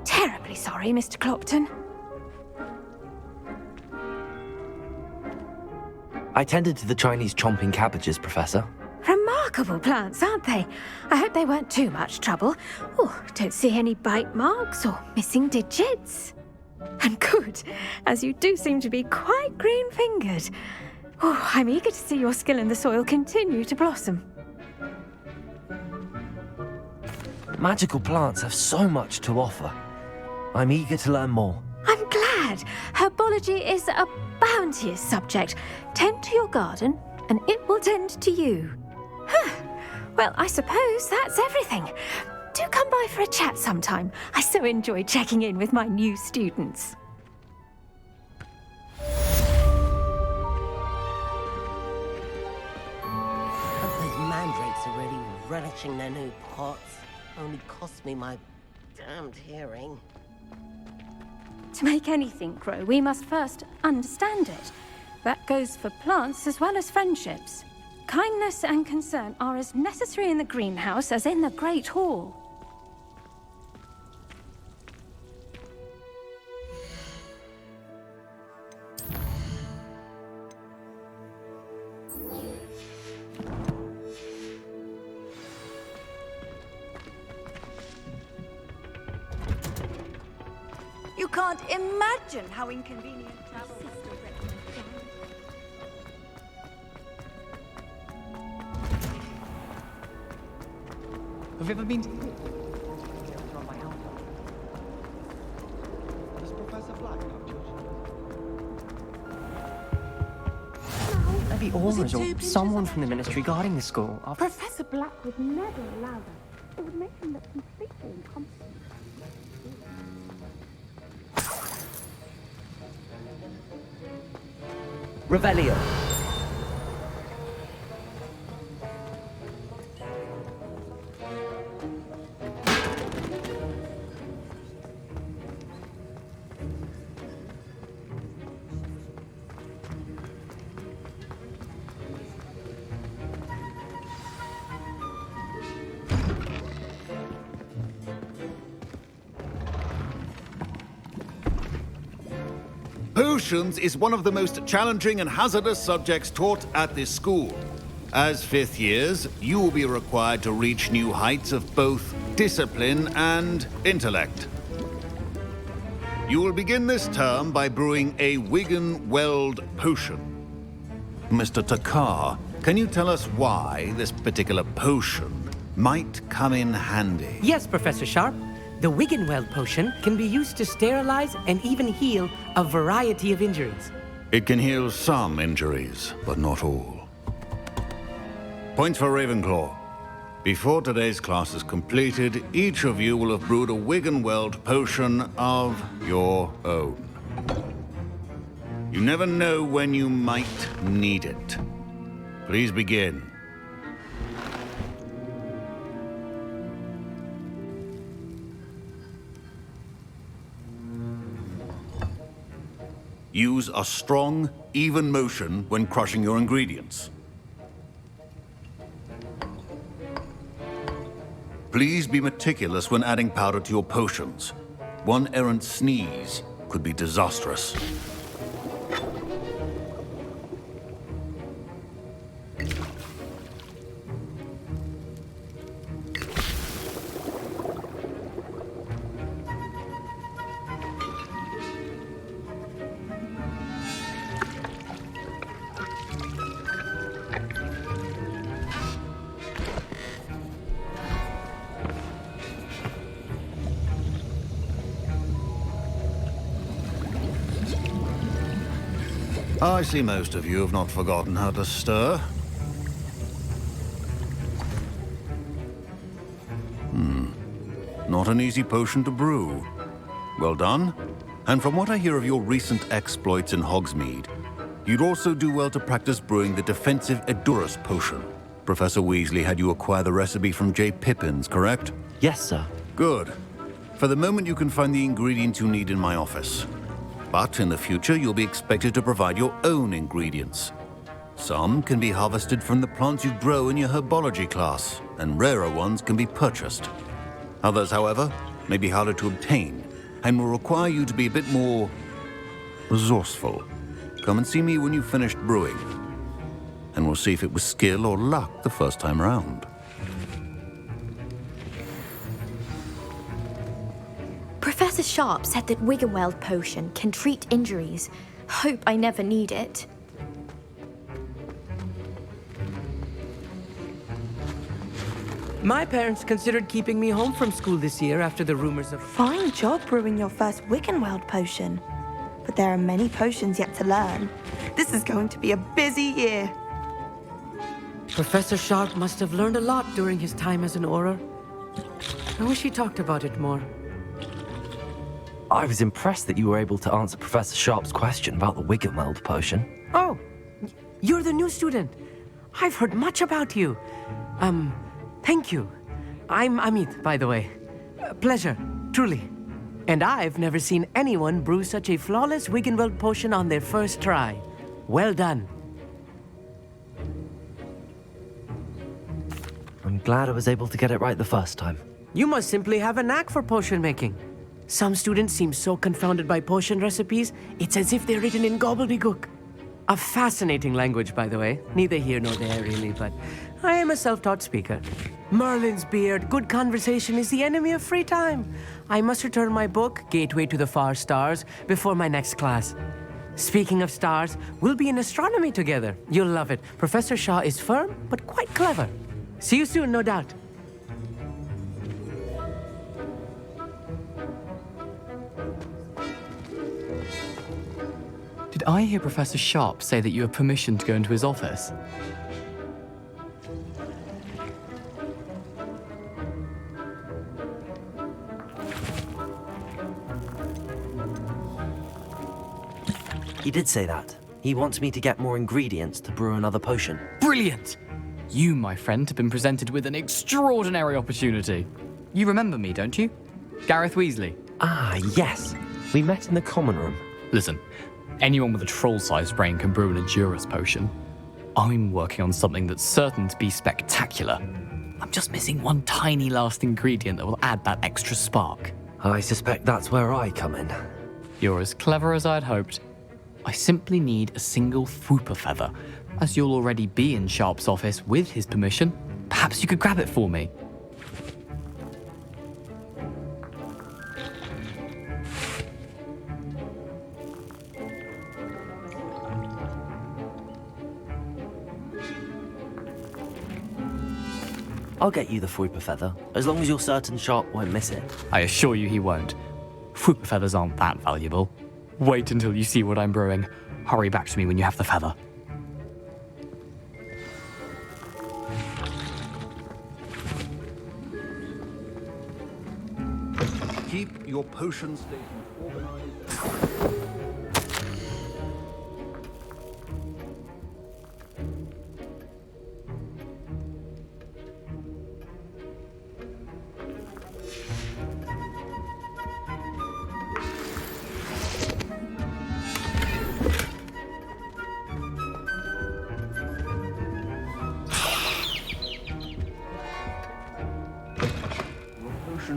Terribly sorry, Mr. Clopton.
I tended to the Chinese chomping cabbages, Professor.
Remarkable plants, aren't they? I hope they weren't too much trouble. Oh, don't see any bite marks or missing digits. And good, as you do seem to be quite green-fingered. Oh, I'm eager to see your skill in the soil continue to blossom.
Magical plants have so much to offer. I'm eager to learn more.
I'm glad. Herbology is a bounteous subject. Tend to your garden, and it will tend to you. Well, I suppose that's everything. Do come by for a chat sometime. I so enjoy checking in with my new students.
Mandrakes are really relishing their new pots. Only cost me my damned hearing.
To make anything grow, we must first understand it. That goes for plants as well as friendships. Kindness and concern are as necessary in the greenhouse as in the Great Hall.
You can't imagine how inconvenient travel is.
Have you ever been to... Does Professor Black know children? Maybe Aurors or someone from the Ministry guarding the school.
Professor Black would never allow that. It would make him look completely incompetent.
Revelio.
Potions is one of the most challenging and hazardous subjects taught at this school. As fifth years, you will be required to reach new heights of both discipline and intellect. You will begin this term by brewing a Wigan-Weld potion. Mr. Takar, can you tell us why this particular potion might come in handy?
Yes, Professor Sharp. The Wigan-Weld potion can be used to sterilize and even heal a variety of injuries.
It can heal some injuries, but not all. Points for Ravenclaw. Before today's class is completed, each of you will have brewed a Wiggenweld potion of your own. You never know when you might need it. Please begin. Use a strong, even motion when crushing your ingredients. Please be meticulous when adding powder to your potions. One errant sneeze could be disastrous. I see most of you have not forgotten how to stir. Not an easy potion to brew. Well done. And from what I hear of your recent exploits in Hogsmeade, you'd also do well to practice brewing the defensive Edurus potion. Professor Weasley had you acquire the recipe from J. Pippins, correct?
Yes, sir.
Good. For the moment, you can find the ingredients you need in my office. But in the future, you'll be expected to provide your own ingredients. Some can be harvested from the plants you grow in your herbology class, and rarer ones can be purchased. Others, however, may be harder to obtain, and will require you to be a bit more resourceful. Come and see me when you've finished brewing, and we'll see if it was skill or luck the first time around.
Professor Sharp said that Wiggenweld potion can treat injuries. Hope I never need it.
My parents considered keeping me home from school this year after the rumors of...
Fine job brewing your first Wiggenweld potion. But there are many potions yet to learn. This is going to be a busy year.
Professor Sharp must have learned a lot during his time as an Auror. I wish he talked about it more.
I was impressed that you were able to answer Professor Sharp's question about the Wiggenweld potion.
Oh, you're the new student. I've heard much about you. Thank you. I'm Amit, by the way. Pleasure, truly. And I've never seen anyone brew such a flawless Wiggenweld potion on their first try. Well done.
I'm glad I was able to get it right the first time.
You must simply have a knack for potion making. Some students seem so confounded by potion recipes, it's as if they're written in gobbledygook. A fascinating language, by the way. Neither here nor there, really, but I am a self-taught speaker. Merlin's beard, good conversation is the enemy of free time. I must return my book, Gateway to the Far Stars, before my next class. Speaking of stars, we'll be in astronomy together. You'll love it. Professor Shaw is firm, but quite clever. See you soon, no doubt.
Did I hear Professor Sharp say that you have permission to go into his office?
He did say that. He wants me to get more ingredients to brew another potion.
Brilliant! You, my friend, have been presented with an extraordinary opportunity. You remember me, don't you? Gareth Weasley.
Ah, yes. We met in the common room.
Listen, anyone with a troll-sized brain can brew an Edurus potion. I'm working on something that's certain to be spectacular. I'm just missing one tiny last ingredient that will add that extra spark.
I suspect that's where I come in.
You're as clever as I'd hoped. I simply need a single Fwooper feather. As you'll already be in Sharp's office with his permission, perhaps you could grab it for me.
I'll get you the Fwooper feather, as long as you're certain Sharp won't miss it.
I assure you he won't. Fwooper feathers aren't that valuable. Wait until you see what I'm brewing. Hurry back to me when you have the feather.
Keep your potion stations organized.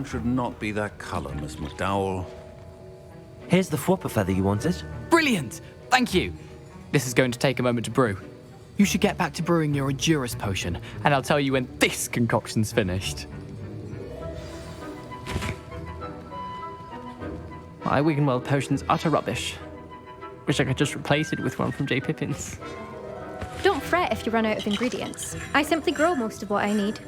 Should not be that color, Miss McDowell.
Here's the Fwopper feather you wanted.
Brilliant! Thank you! This is going to take a moment to brew. You should get back to brewing your Endurus potion, and I'll tell you when this concoction's finished.
My Wiggenweld potion's utter rubbish. Wish I could just replace it with one from J. Pippin's.
Don't fret if you run out of ingredients. I simply grow most of what I need.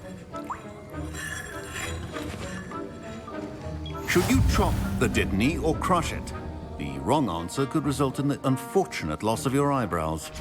Should you chop the Didney or crush it? The wrong answer could result in the unfortunate loss of your eyebrows.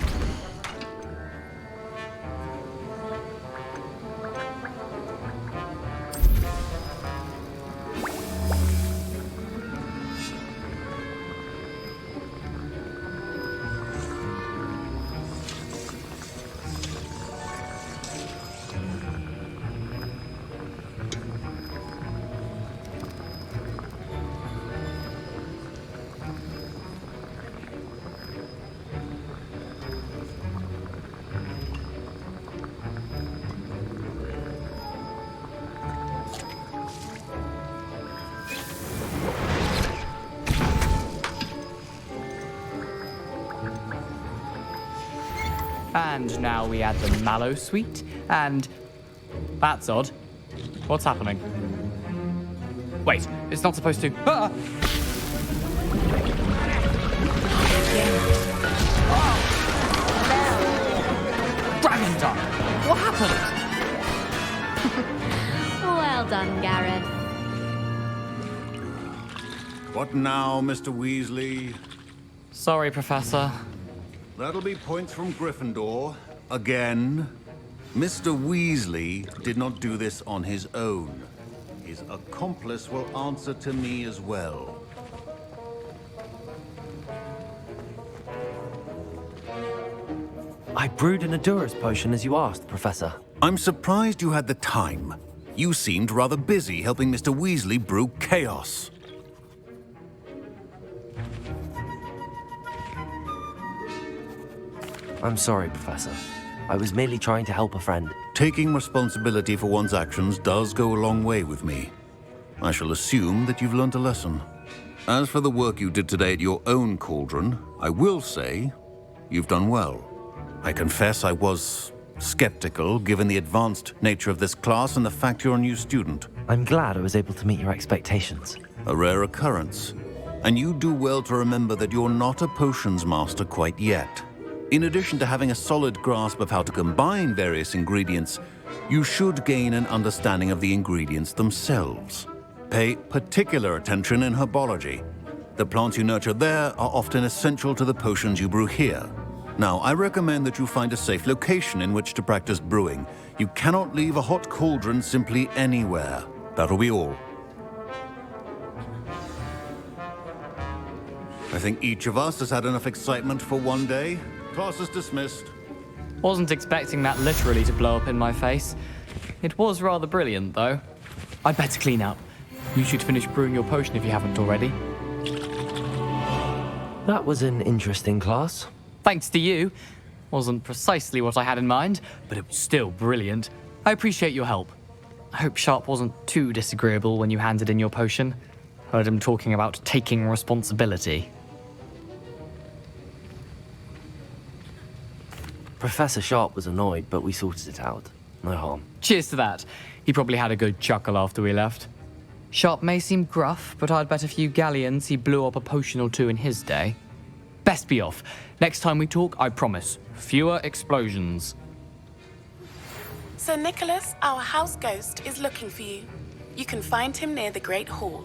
And now we add the mallow sweet, and... That's odd. What's happening? Wait, it's not supposed to... Ah! Dragon Dog! What happened?
Well done, Gareth.
What now, Mr. Weasley?
Sorry, Professor.
That'll be points from Gryffindor. Again. Mr. Weasley did not do this on his own. His accomplice will answer to me as well.
I brewed an Endurus potion as you asked, Professor.
I'm surprised you had the time. You seemed rather busy helping Mr. Weasley brew chaos.
I'm sorry, Professor. I was merely trying to help a friend.
Taking responsibility for one's actions does go a long way with me. I shall assume that you've learnt a lesson. As for the work you did today at your own cauldron, I will say you've done well. I confess I was skeptical, given the advanced nature of this class and the fact you're a new student.
I'm glad I was able to meet your expectations.
A rare occurrence. And you do well to remember that you're not a potions master quite yet. In addition to having a solid grasp of how to combine various ingredients, you should gain an understanding of the ingredients themselves. Pay particular attention in herbology. The plants you nurture there are often essential to the potions you brew here. Now, I recommend that you find a safe location in which to practice brewing. You cannot leave a hot cauldron simply anywhere. That'll be all. I think each of us has had enough excitement for one day. Class is dismissed.
Wasn't expecting that literally to blow up in my face. It was rather brilliant, though. I'd better clean up. You should finish brewing your potion if you haven't already.
That was an interesting class.
Thanks to you. Wasn't precisely what I had in mind, but it was still brilliant. I appreciate your help. I hope Sharp wasn't too disagreeable when you handed in your potion. Heard him talking about taking responsibility.
Professor Sharp was annoyed, but we sorted it out. No harm.
Cheers to that. He probably had a good chuckle after we left. Sharp may seem gruff, but I'd bet a few galleons he blew up a potion or two in his day. Best be off. Next time we talk, I promise, fewer explosions.
Sir Nicholas, our house ghost, is looking for you. You can find him near the Great Hall.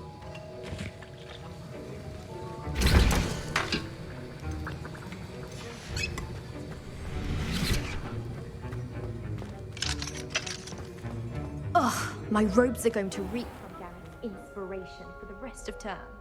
Ugh, my robes are going to reek from Gareth
inspiration for the rest of term.